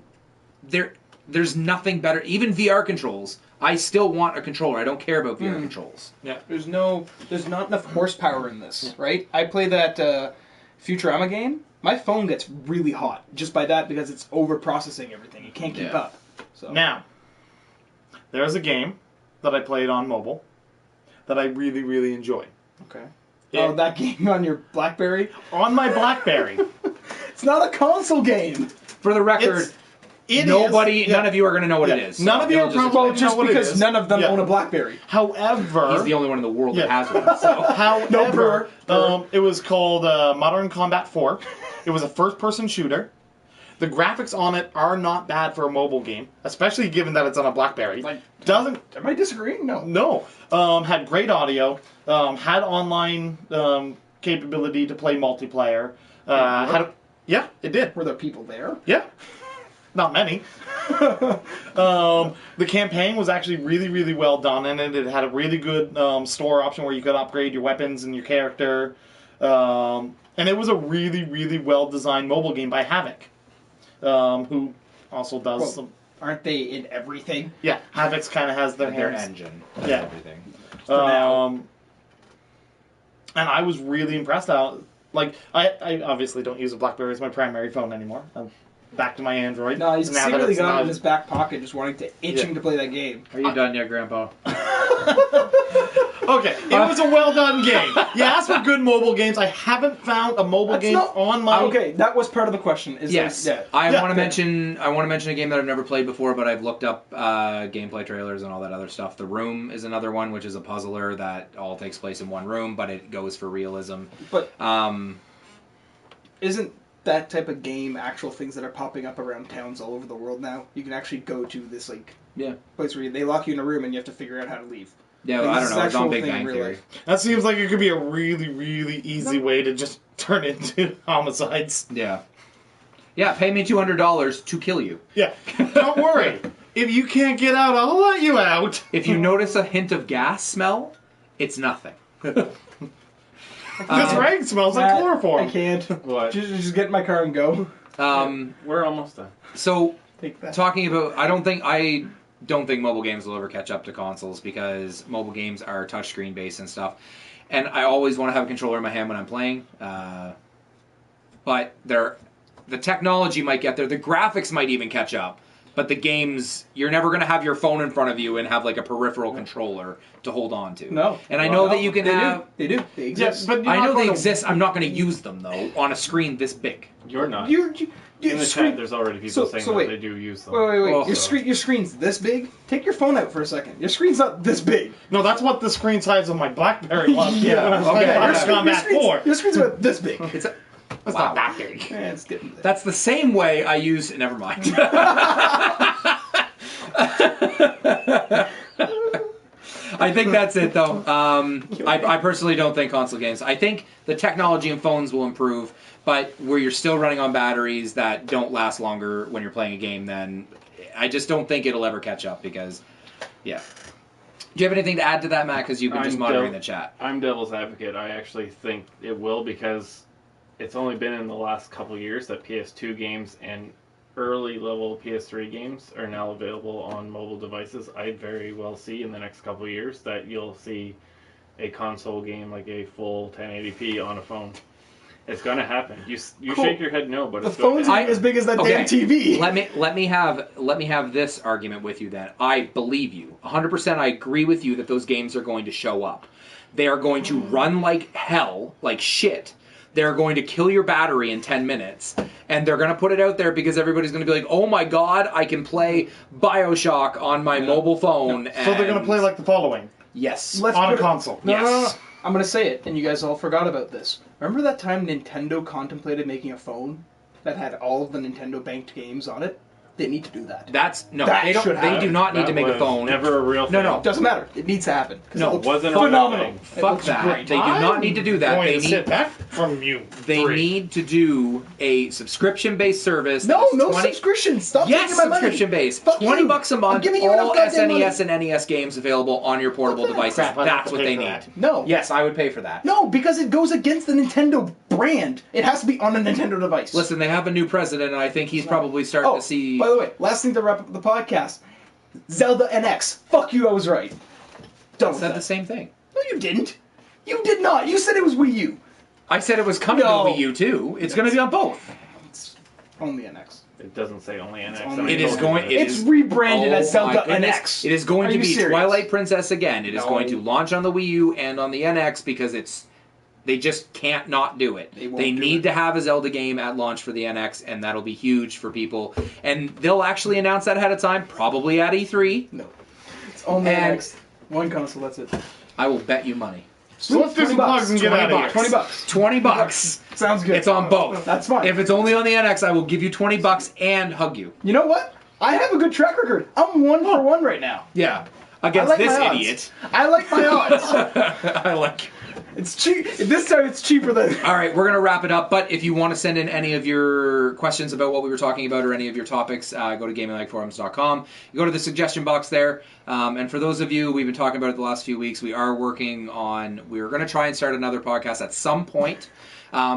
better. Even VR controls, I still want a controller. I don't care about VR controls. Yeah. There's not enough horsepower in this, right? I play that Futurama game. My phone gets really hot just by that because it's over processing everything. It can't keep up. So Now, there's a game that I played on mobile that I really, really enjoy. okay. Yeah. Oh, that game on your BlackBerry? On my BlackBerry. It's not a console game. For the record, none of you are going to know what it is. None of you are just- probably know Just what it because is. none of them Yeah. own a BlackBerry. However, He's the only one in the world that Yeah. has one. So. however, No, it was called Modern Combat 4. It was a first-person shooter. The graphics on it are not bad for a mobile game, especially given that it's on a BlackBerry. Like, Doesn't am I disagreeing? No. No. Had great audio. Had online capability to play multiplayer. Yeah, it did. Were there people there? Yeah. Not many. The campaign was actually really, really well done, and it had a really good store option where you could upgrade your weapons and your character. And it was a really, really well-designed mobile game by Havoc, who also does some... Aren't they in everything? Yeah, Havoc's kind of has their Their hands... engine. Yeah. Everything. And I was really impressed. I obviously don't use a BlackBerry as my primary phone anymore. I'm back to my Android. No, he's now that secretly it's got it not- in his back pocket, just wanting to itching to play that game. Are you done yet, Grandpa? Okay, it was a well done game. You asked for good mobile games. I haven't found a mobile game on my. Okay, that was part of the question. Yes, I want to mention. I want to mention a game that I've never played before, but I've looked up gameplay trailers and all that other stuff. The Room is another one, which is a puzzler that all takes place in one room, but it goes for realism. But isn't that type of game actual things that are popping up around towns all over the world now? You can actually go to this place where they lock you in a room and you have to figure out how to leave. Yeah, Like, I this don't is know. It's on actual Big thing in Bang real Theory. life. That seems like it could be a really, really easy way to just turn into homicides. Yeah. Yeah, pay me $200 to kill you. Yeah, don't worry. If you can't get out, I'll let you out. If you notice a hint of gas smell, it's nothing. This rag smells like Matt, chloroform. I can't. What? Just get in my car and go. We're almost done. So, Take that. talking about, I don't think mobile games will ever catch up to consoles because mobile games are touchscreen based and stuff. And I always want to have a controller in my hand when I'm playing. But the technology might get there. The graphics might even catch up. But the games, you're never going to have your phone in front of you and have like a peripheral controller to hold on to. No. And I know that you can have... They do. They exist. but I know they exist. I'm not going to use them, though, on a screen this big. You're not. In the chat, there's already people saying wait. that they do use them. Wait. Oh. Your screen's this big? Take your phone out for a second. Your screen's not this big. No, that's what the screen size of my BlackBerry was. Yeah, when I was okay. playing Your Mortal Kombat 4. Your screen's about this big. It's That's not that big. It's getting there. That's the same way I use... Never mind. I think that's it, though. I personally don't think console games. I think the technology in phones will improve, but where you're still running on batteries that don't last longer when you're playing a game, then I just don't think it'll ever catch up because, yeah. Do you have anything to add to that, Matt? Because you've been just monitoring the chat. I'm devil's advocate. I actually think it will because it's only been in the last couple years that PS2 games and early level PS3 games are now available on mobile devices. I very well see in the next couple of years that you'll see a console game like a full 1080p on a phone. It's gonna happen. You Cool. shake your head no, but The it's going phone's to not happen. as big as that Okay. damn TV. Let me have this argument with you then. I believe you 100%. I agree with you that those games are going to show up. They are going to run like hell, like shit. They're going to kill your battery in 10 minutes, and they're going to put it out there because everybody's going to be like, "Oh my god, I can play BioShock on my mobile phone." So they're going to play like the following yes, Let's on put a it- console. No, no, no, no. Yes. I'm gonna say it, and you guys all forgot about this. Remember that time Nintendo contemplated making a phone that had all of the Nintendo banked games on it? They need to do that. that's no. That They don't. should They happen. do not need That to make a was phone. Never a real thing. No. It doesn't matter. It needs to happen. 'Cause No, it looks wasn't a real phenomenal. thing. It Fuck looks that. great. They do not need to do that. Going They to need. sit back from you. They three. need to do a subscription-based service. No, that's no 20 subscription. Stop Yes, taking my money. subscription-based. Fuck $20 you. a I'm month, giving you all enough goddamn SNES money. and NES games available on your portable Fuck that devices. crap, I'd have That's to what pay they for need. that. No. Yes, I would pay for that. No, because it goes against the Nintendo brand. It has to be on a Nintendo device. Listen, they have a new president, and I think he's probably starting Oh, to see... by the way, last thing to wrap up the podcast. Zelda NX. Fuck you, I was right. Done with said that. the same thing. No, you didn't. You did not. You said it was Wii U. I said it was coming No. to Wii U, too. It's going to be on both. It's only NX. It doesn't say only NX. only- It is going... It It's is, rebranded as oh my Zelda goodness. NX. It is going Are to you be serious? Twilight Princess again. It is No. going to launch on the Wii U and on the NX because it's... They just can't not do it. They won't They do need it. to have a Zelda game at launch for the NX, and that'll be huge for people. And they'll actually announce that ahead of time, probably at E3. No. It's only And- NX. One console, that's it. I will bet you money. So let's do some plugs and get out of here. $20. $20. Sounds good. It's on both. That's fine. If it's only on the NX, I will give you $20 and hug you. You know what? I have a good track record. I'm 1 for 1 right now. Yeah. I Against like this my odds. idiot. I like my odds. I like. It's cheap. This time it's cheaper than... All right, we're going to wrap it up. But if you want to send in any of your questions about what we were talking about or any of your topics, go to gaminglikeforums.com. You go to the suggestion box there. And for those of you, we've been talking about it the last few weeks, we are working on... We're going to try and start another podcast at some point,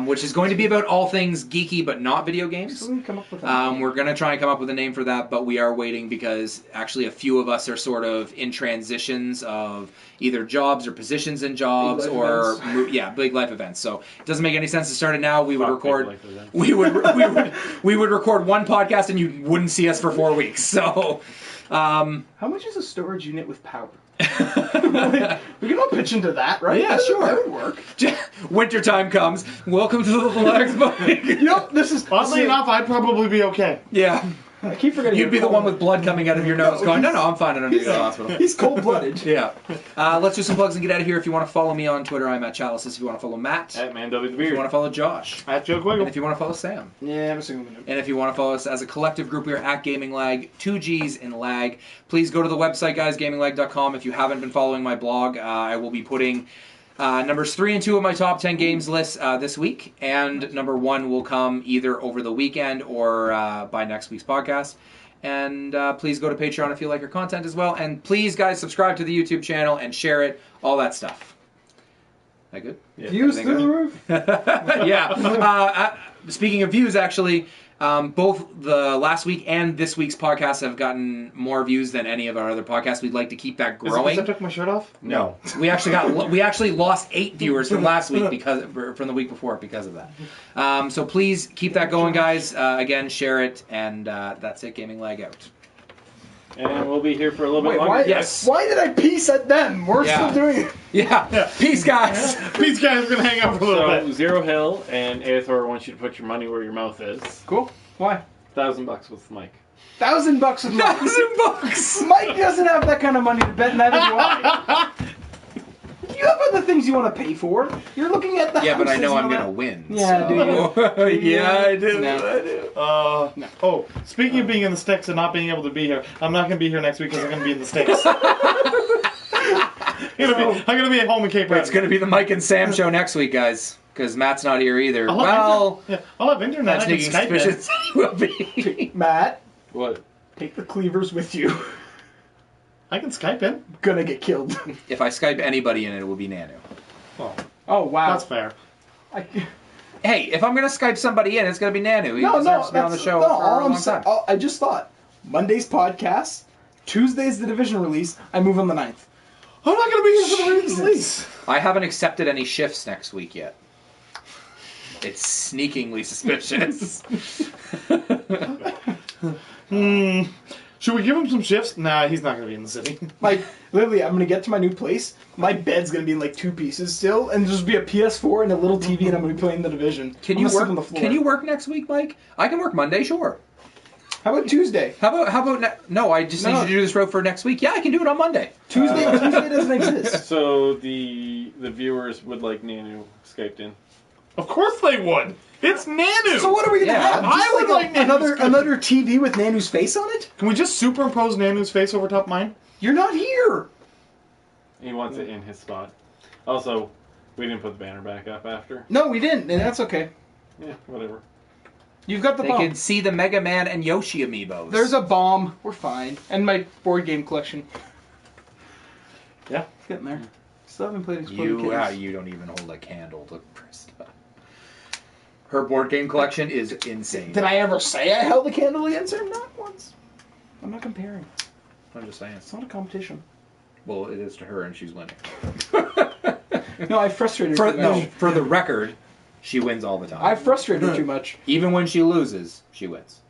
which is going to be about all things geeky but not video games. Still didn't come up with that. We're going to try and come up with a name for that, but we are waiting because actually a few of us are sort of in transitions of either jobs or positions in jobs Big life or big life events. So it doesn't make any sense to start it now. We would Fuck record big life events. we would record one podcast and you wouldn't see us for 4 weeks. So How much is a storage unit with power? We can all pitch into that, right? Yeah, sure. That would work. wintertime comes. Welcome to the LAGGSPIKE. You know, this is... Oddly enough, I'd probably be okay. Yeah. I keep forgetting. You'd be the one with blood coming out of your nose going, no, I'm fine, I don't need to go to the hospital. He's cold-blooded. Yeah. Let's do some plugs and get out of here. If you want to follow me on Twitter, I'm at Chalices. If you want to follow Matt, At Man W. the if you Beard. want to follow Josh, At Joe and Quiggle. if you want to follow Sam, Yeah, I'm a single minute. and if you want to follow us as a collective group, we are at Gaming Lag, 2 G's in lag. Please go to the website, guys, gaminglag.com. If you haven't been following my blog, I will be putting numbers 3 and 2 of my top 10 games list this week, and number 1 will come either over the weekend or by next week's podcast. And please go to Patreon if you like our content as well. And please, guys, subscribe to the YouTube channel and share it, all that stuff. That good? Yeah. Views Everything through good? the roof. Yeah. Speaking of views, actually, both the last week and this week's podcast have gotten more views than any of our other podcasts. We'd like to keep that Is it because growing. I took my shirt off? No, we actually lost 8 viewers from last week from the week before because of that. So please keep that going, guys. Again, share it, and that's it. Gaming Lag out. And we'll be here for a little bit Wait, longer. why, Yes. why did I peace at them? We're Yeah. still doing it. Yeah. Peace, guys. These guys are going to hang out for a little So, bit. Zero Hill and Aethor wants you to put your money where your mouth is. Cool. Why? $1,000 with Mike. $1,000 with Mike. $1,000. Mike doesn't have that kind of money to bet, neither do I. You have other things you want to pay for. You're looking at the Yeah, but I houses know and I'm all gonna that. win. Yeah, so. Yeah, I do. No. I do. No. Oh, speaking of being in the sticks and not being able to be here, I'm not going to be here next week because I'm going to be in the sticks. I'm gonna be at home in Cape Breton. It's going to be the Mike and Sam show next week, guys, because Matt's not here either. I'll have internet. I can sneaking Skype in. suspicions he will be. Matt, What? take the cleavers with you. I can Skype in. Gonna get killed. If I Skype anybody in it, it will be Nanu. Oh wow. That's fair. Hey, if I'm going to Skype somebody in, it's going to be Nanu. He No, deserves to be on the that's show no. for All a I'm long saying, time. I just thought Monday's podcast, Tuesday's the Division release. I move on the 9th. I'm not gonna be here for the release. Jesus. I haven't accepted any shifts next week yet. It's sneakingly suspicious. Should we give him some shifts? Nah, he's not gonna be in the city. Like, literally, I'm gonna get to my new place. My bed's gonna be in like 2 pieces still, and there's just be a PS4 and a little TV, and I'm gonna be playing the Division. Can I'm you gonna sleep work? on the floor. Can you work next week, Mike? I can work Monday, sure. How about Tuesday? How about no? I just need you to do this road for next week. Yeah, I can do it on Monday. Tuesday doesn't exist. So the viewers would like Nanu Skyped in. Of course they would. It's Nanu. So what are we gonna Yeah, have? I Just would like Nanu's another TV with Nanu's face on it? Can we just superimpose Nanu's face over top of mine? You're not here. He wants it in his spot. Also, we didn't put the banner back up after. No, we didn't, and that's okay. Yeah, whatever. You've got the They bomb. can see the Mega Man and Yoshi amiibos. There's a bomb. We're fine. And my board game collection. Yeah. It's getting there. Still haven't played Exploding you. Kittens. You don't even hold a candle to Krista. Her board game collection is insane. Did I ever say I held a candle against her? Not once. I'm not comparing. I'm just saying. It's not a competition. Well, it is to her, and she's winning. No, I frustrated her too much. For the record, she wins all the time. I frustrated her too much. Even when she loses, she wins.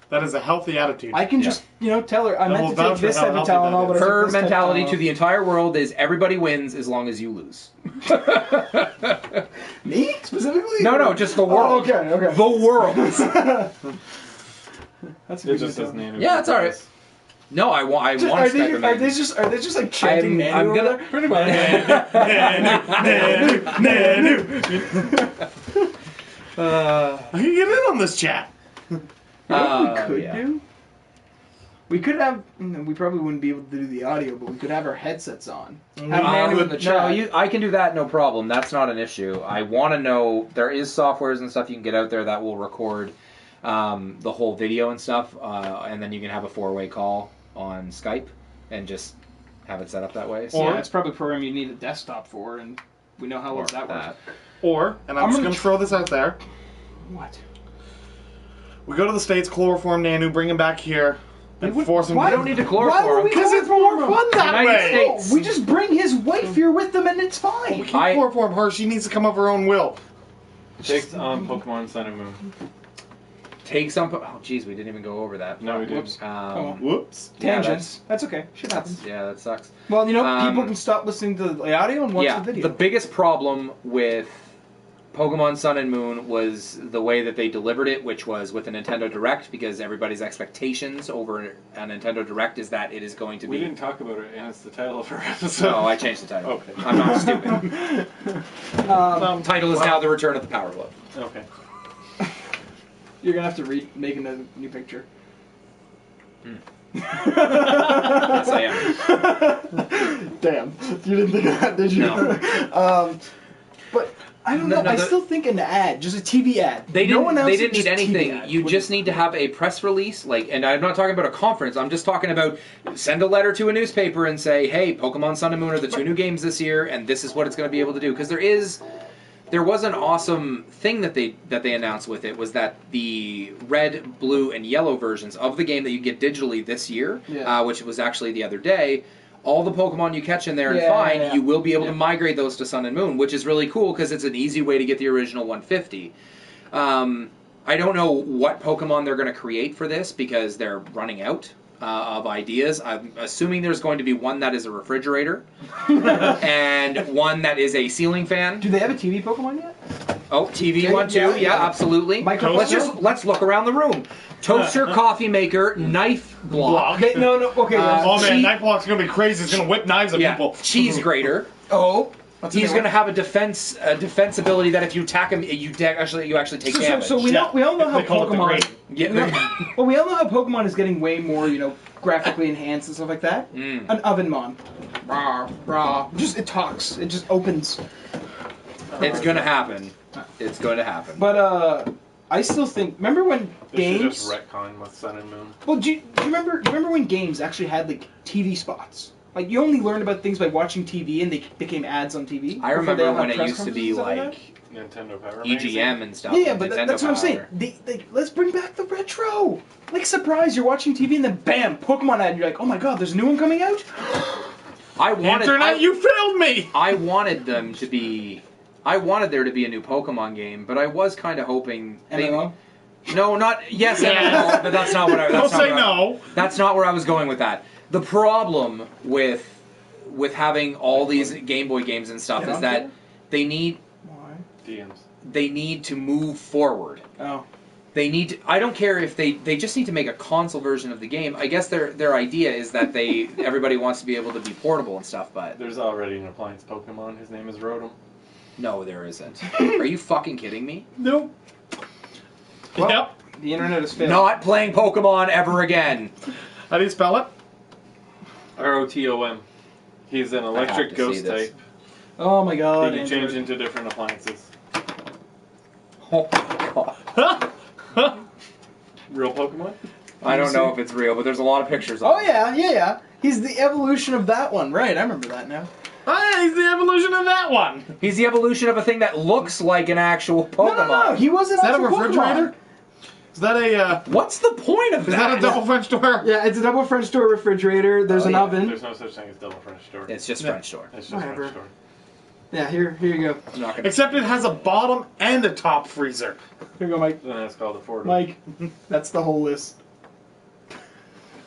That is a healthy attitude. I can just, tell her I meant will to vouch take for this how type of healthy that Tylenol, is. but I took Her this type of mentality Tylenol. to the entire world is everybody wins as long as you lose. Me specifically? No, just the world. Oh, okay. The world. That's a It good just says detail. Nanu. Yeah, it's alright. No, I want to Are Skype they, him are in. they just like chanting Nanu I'm over gonna there? pretty much. I can get in on this chat. You know what we could yeah. do? We could have. We probably wouldn't be able to do the audio, but we could have our headsets on. Have Nanu in the chat. No, I can do that, no problem. That's not an issue. I want to know, there is softwares and stuff you can get out there that will record the whole video and stuff, and then you can have a 4-way call on Skype and just have it set up that way. So Yeah, it's probably a program you need a desktop for, and we know how well that works. Or, and I'm just going to throw this out there, What? we go to the States, chloroform Nanu, bring him back here, and force him why to... don't need to Why would chloroform. we Because it's more fun that United way! States. We just bring his wife here with them, and it's We fine. can't chloroform her, she needs to come of her own will. Takes on Pokemon Sun and Moon. Take some. Oh, jeez, we didn't even go over that. No, we didn't. Whoops. Whoops. Yeah, Tangents. That's okay. Shit happens. Yeah, that sucks. Well, people Um, can stop listening to the audio and watch Yeah, the video. the biggest problem with Pokemon Sun and Moon was the way that they delivered it, which was with a Nintendo Direct, because everybody's expectations over a Nintendo Direct is that it is going to We be... didn't talk about it, and it's the title of our episode. No, I changed the title. Okay. I'm not stupid. Title is now The Return of the Power Glove. Okay. You're gonna have to make a new picture. Yes, I am. Damn, you didn't think of that, did you? No. But I don't know. I still think an ad, just a TV ad. They No one didn't, else they said didn't need just TV anything. ad. You just need to have a press release, and I'm not talking about a conference. I'm just talking about send a letter to a newspaper and say, hey, Pokemon Sun and Moon are the 2 new games this year, and this is what it's going to be able to do. Because there was an awesome thing that they announced with it, was that the red, blue, and yellow versions of the game that you get digitally this year, which was actually the other day, all the Pokemon you catch in there and find, you will be able to migrate those to Sun and Moon, which is really cool because it's an easy way to get the original 150. I don't know what Pokemon they're going to create for this because they're running out of ideas. I'm assuming there's going to be one that is a refrigerator and one that is a ceiling fan. Do they have a TV Pokemon yet? Oh, TV one too. Yeah, absolutely. Let's look around the room. Toaster, coffee maker, knife block. No. Okay. Oh man, Knife Block's gonna be crazy. It's gonna whip knives at people. Cheese grater. Oh. He's going to have a defense ability that if you attack him, you actually take damage. So we all know how They call it the Pokemon. grade. Yeah. Well, we all know how Pokemon is getting way more, graphically enhanced and stuff like that. Mm. An Ovenmon. Rah, rah. It talks. It just opens. It's going to happen. It's going to happen. But, I still think... Remember when They should games... just retcon with Sun and Moon. Well, do you remember when games actually had, like, TV spots? Like, you only learned about things by watching TV, and they became ads on TV. I before they all remember when had it press used to be, conferences and like, Nintendo Power EGM and stuff. Yeah, like but Nintendo that's what I'm saying. Power. Let's bring back the retro. Like, surprise, you're watching TV, and then bam, Pokemon ad, and you're like, oh my god, there's a new one coming out? Internet, you failed me! I wanted them to be... I wanted there to be a new Pokemon game, but I was kind of hoping... MMO? No, not... Yes, MMO, but that's not what I... Don't say no. That's not where I was going with that. The problem with having all these Game Boy games and stuff is that they need Why? DMs. they need to move forward. Oh. They need to, I don't care if they just need to make a console version of the game. I guess their idea is that everybody wants to be able to be portable and stuff, but There's already an appliance Pokemon. His name is Rotom. no, there isn't. Are you fucking kidding me? Nope. Well, Yep. The internet is failed. Not playing Pokemon ever again. How do you spell it? Rotom. He's an electric to ghost see this. type. Oh my god. He can Andrew. change into different appliances. Oh my god. Real Pokemon? I don't know if it's real, but there's a lot of pictures of Oh it. yeah. He's the evolution of that one. Right, I remember that now. Hey, he's the evolution of that one. He's the evolution of a thing that looks like an actual Pokemon. No, he wasn't Is that a actual refrigerator? Pokemon. Is that a What's the point of is that a double French door? Yeah, it's a double French door refrigerator. There's Oh, an yeah. oven. There's no such thing as double French door. It's just Yeah. French door. It's just Whatever. French door. Yeah, here you go. I'm not gonna. Except it has a bottom and a top freezer. Here you go, Mike. Then it's called a four door. Mike, that's the whole list.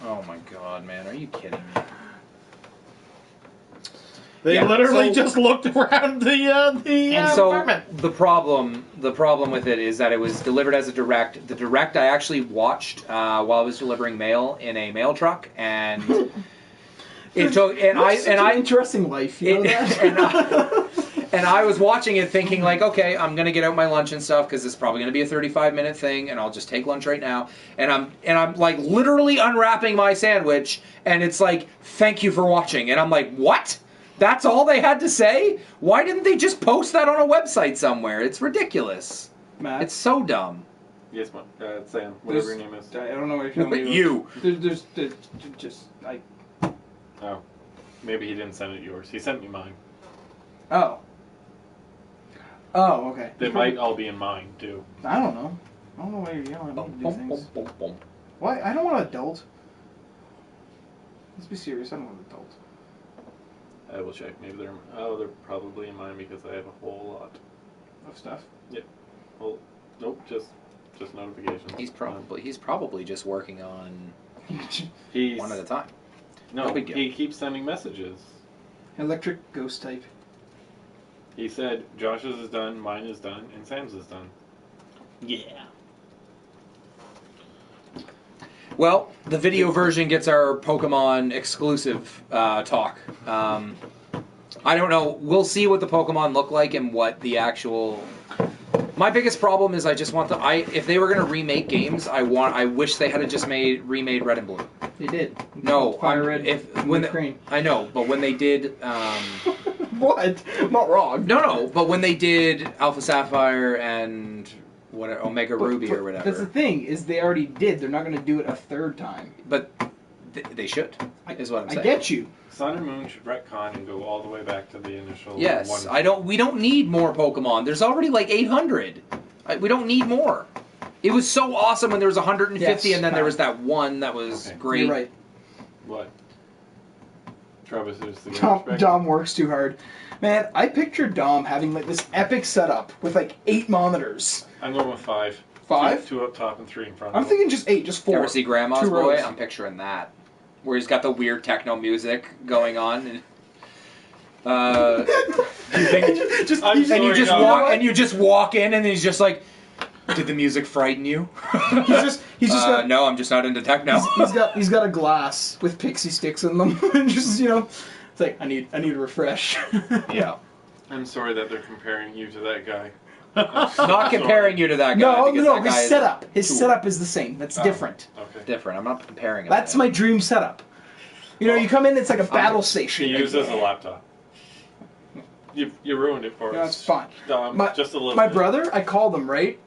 Oh my god, man! Are you kidding me? They Yeah, literally so- just looked around the And so apartment. the problem with it is that it was delivered as a direct. The direct I actually watched while I was delivering mail in a mail truck, and it took You have such an interesting life. You know that? and I was watching it thinking like, okay, I'm gonna get out my lunch and stuff because it's probably gonna be a 35-minute thing, and I'll just take lunch right now. And I'm like literally unwrapping my sandwich, and it's like, thank you for watching, and I'm like, what? That's all they had to say? Why didn't they just post that on a website somewhere? It's ridiculous. Matt, It's so dumb. Yes, Sam. Whatever your name is. I don't know what you're telling me. You. There's just like. Oh. Maybe he didn't send it yours. He sent me mine. Oh. Oh, okay. They might all be in mine, too. I don't know. I don't know why you're yelling at me to do things. Why? I don't want an adult. Let's be serious. I don't want an adult. I will check. Maybe they're probably in mine because I have a whole lot. Of stuff. Well, nope, just notifications. He's probably just working on He's one at a time. no. no big deal. He keeps sending messages. Electric ghost type. He said Josh's is done, mine is done, and Sam's is done. Yeah. Well, the video version gets our Pokemon exclusive talk. I don't know. We'll see what the Pokemon look like and what the actual. My biggest problem is I just want if they were going to remake games, I wish they had just remade Red and Blue. They did. No, Fire Red. when Green. I know, but when they did. What? I'm not wrong. No, but when they did Alpha Sapphire and Omega Ruby or whatever. That's the thing, is they already did. They're not going to do it a third time. But they should, is what I'm saying. I get you. Sun and Moon should retcon and go all the way back to the initial Yes, one. we don't need more Pokemon. There's already like 800. We don't need more. It was so awesome when there was 150 Yes, and then there was that one that was Okay. great. You're right. What? Travis is the garbage bag? Dom works too hard. Man, I picture Dom having like this epic setup with like 8 monitors. I'm going with 5. 5? Two up top and 3 in front. I'm of him. thinking just 8, just 4. Ever see Grandma's 2 Boy? rows. I'm picturing that. Where he's got the weird techno music going on. And, you think, just, I'm he's, sorry, and you just no. walk and you just walk in and he's just like, did the music frighten you? he's just got no, I'm just not into techno. he's got a glass with pixie sticks in them and just, it's like I need a refresh. Yeah. I'm sorry that they're comparing you to that guy. Not comparing you to that guy. No, because no, that his guy is setup. His tool. setup is the same. That's different. Okay. different. I'm not comparing it. That's my dream setup. You know, you come in, it's like a battle station. He uses a laptop. You ruined it for No, us. it's fine. Just a little My bit. brother, I called him, right?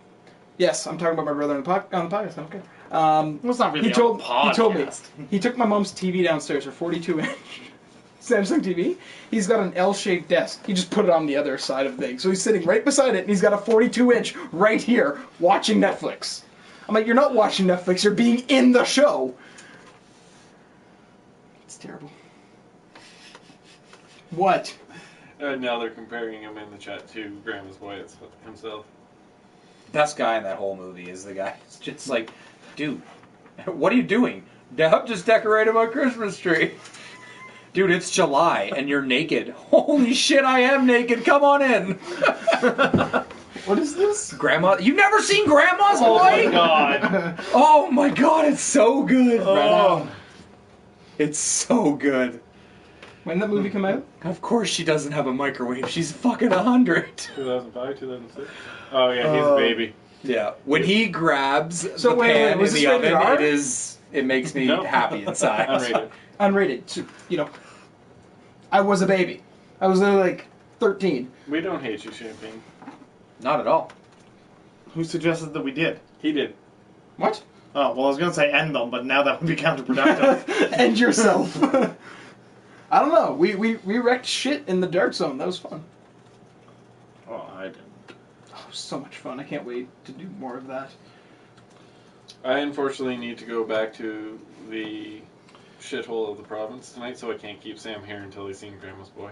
Yes, I'm talking about my brother on the podcast. Okay. Well, it's not really He told me. podcast. He took my mom's TV downstairs, her 42-inch Samsung TV. He's got an L-shaped desk. He just put it on the other side of things. So he's sitting right beside it, and he's got a 42-inch right here watching Netflix. I'm like, you're not watching Netflix. You're being in the show. It's terrible. What? Now they're comparing him in the chat to Grandma's Boy himself. Best guy in that whole movie is the guy. It's just like, dude, what are you doing? Dad just decorated my Christmas tree. Dude, it's July and you're naked. Holy shit, I am naked. Come on in. What is this? Grandma, you've never seen Grandma's Oh Boy? my god! Oh my god, it's so good. Oh. It's so good. When did that movie come out? Of course she doesn't have a microwave. She's fucking 100. 2005, 2006. Oh yeah, he's a baby. Yeah. When he grabs So the wait, pan was in this the rated oven, R? it makes me No. happy inside. Unrated. Unrated. So, you know, I was a baby. I was literally like 13. We don't hate you, Champagne. Not at all. Who suggested that we did? He did. What? Oh, well, I was going to say end them, but now that would be counterproductive. End yourself. I don't know. We wrecked shit in the Dark Zone. That was fun. Oh, I didn't. Oh, it was so much fun. I can't wait to do more of that. I unfortunately need to go back to the shithole of the province tonight, so I can't keep Sam here until he's seen Grandma's Boy.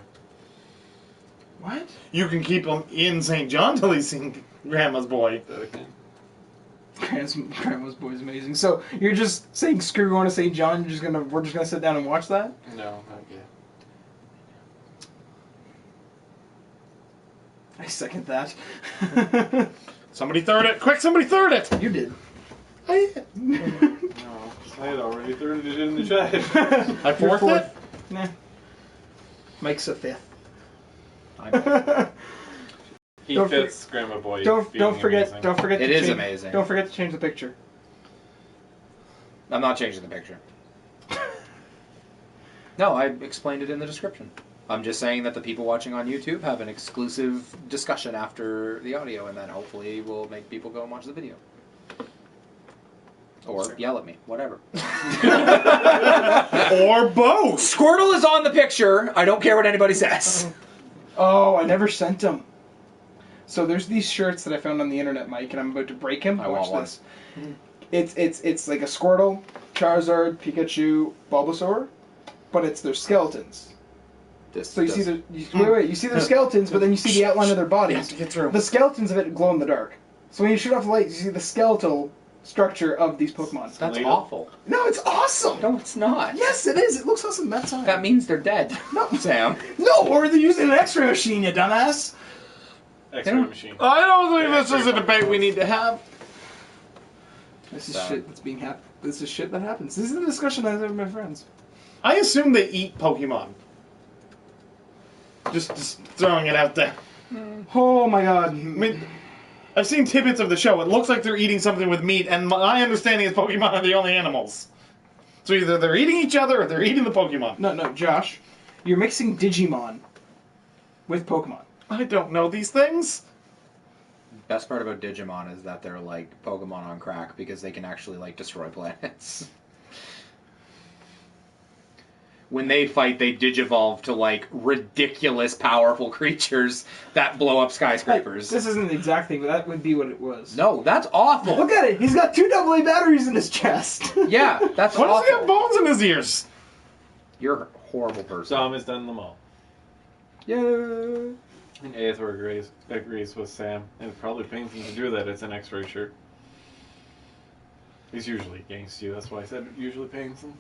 What? You can keep him in St. John till he's seen Grandma's Boy. That I can. Grandma's Boy is amazing. So you're just saying screw going to St. John? We're just gonna sit down and watch that? No, not yet. I second that. Somebody third it. Quick, somebody third it. You did. I No, I had already thrown it in the chat. I fourth it? Nah. Mike's a fifth. He Don't fits Grandma Boy. Don't being forget. amazing. Don't forget. It to is change, amazing. Don't forget to change the picture. I'm not changing the picture. No, I explained it in the description. I'm just saying that the people watching on YouTube have an exclusive discussion after the audio, and then hopefully will make people go and watch the video. Or yell at me, whatever. Or both. Squirtle is on the picture. I don't care what anybody says. Oh, I never sent him. So there's these shirts that I found on the internet, Mike, and I'm about to break him. I Watch want one. this. It's like a Squirtle, Charizard, Pikachu, Bulbasaur, but it's their skeletons. So you see you see their skeletons, but then you see the outline of their You have bodies. to get through. The skeletons of it glow in the dark. So when you shoot off light, you see the skeletal structure of these Pokemon. That's Later. awful. No, it's awesome. No, it's not. Yes, it is. It looks awesome. That's all. That means they're dead. No. Sam. No, or they're using an X-ray machine, you dumbass. X-ray don't- machine. I don't think this is a debate we need to have. This is Sad. shit that's being This is shit that happens. This is the discussion I have with my friends. I assume they eat Pokemon. Just throwing it out there. Oh my god. I mean, I've seen tidbits of the show. It looks like they're eating something with meat, and my understanding is Pokemon are the only animals. So either they're eating each other or they're eating the Pokemon. No, Josh. You're mixing Digimon with Pokemon. I don't know these things. Best part about Digimon is that they're like Pokemon on crack because they can actually like destroy planets. When they fight, they digivolve to like ridiculous, powerful creatures that blow up skyscrapers. This isn't the exact thing, but that would be what it was. No, that's awful. Look at it. He's got 2 AA batteries in his chest. Yeah, that's Why does he have awful. bones in his ears? You're a horrible person. Sam has done them all. Yeah. And Aether agrees with Sam, and it probably pains him to do that. It's an X-ray shirt. He's usually against you. That's why I said it usually pains him.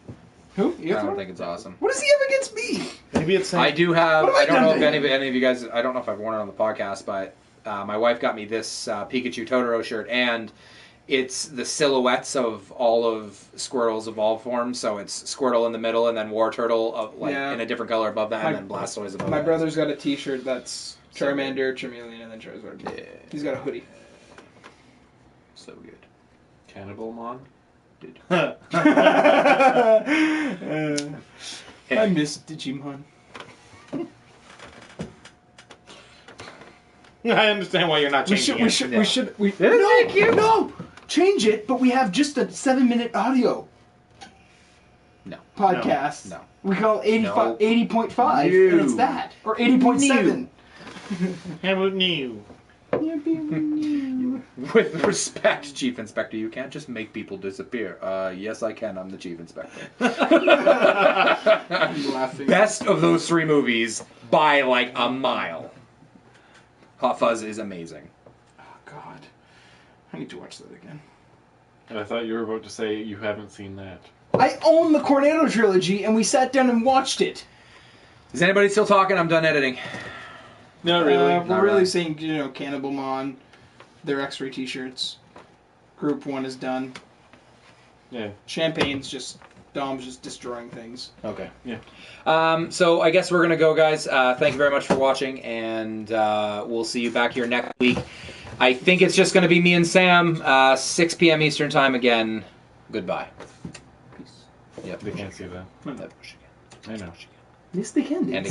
Who? I don't think it's awesome. What does he have against me? Maybe it's I do have. What have I I don't done know to if him? any of you guys. I don't know if I've worn it on the podcast, but my wife got me this Pikachu Totoro shirt, and it's the silhouettes of all of Squirtle's evolved forms. So it's Squirtle in the middle, and then War Turtle in a different color above that, and then Blastoise above My that. brother's got a T-shirt that's Charmander, Charmeleon, and then Charizard. Yeah. He's got a hoodie. So good. Cannibalmon. I miss Digimon. I understand why you're not changing it. We should. Thank you. No! Change it, but we have just a 7-minute audio No. podcast. No. We call 85, No. 80.5, and No. it's that. Or 80.7. How about new? With respect, Chief Inspector, you can't just make people disappear. Yes, I can. I'm the Chief Inspector. I'm laughing. Best of those 3 movies by like a mile. Hot Fuzz is amazing. Oh, God. I need to watch that again. I thought you were about to say you haven't seen that. I own the Cornetto trilogy, and we sat down and watched it. Is anybody still talking? I'm done editing. Not really. We're Not really really. saying, Cannibalmon, their X-ray t-shirts. Group 1 is done. Yeah. Dom's just destroying things. Okay. Yeah. So I guess we're going to go, guys. Thank you very much for watching, and we'll see you back here next week. I think it's just going to be me and Sam, 6 p.m. Eastern Time again. Goodbye. Peace. Yep. They can't see that. I know. Yes, they can. And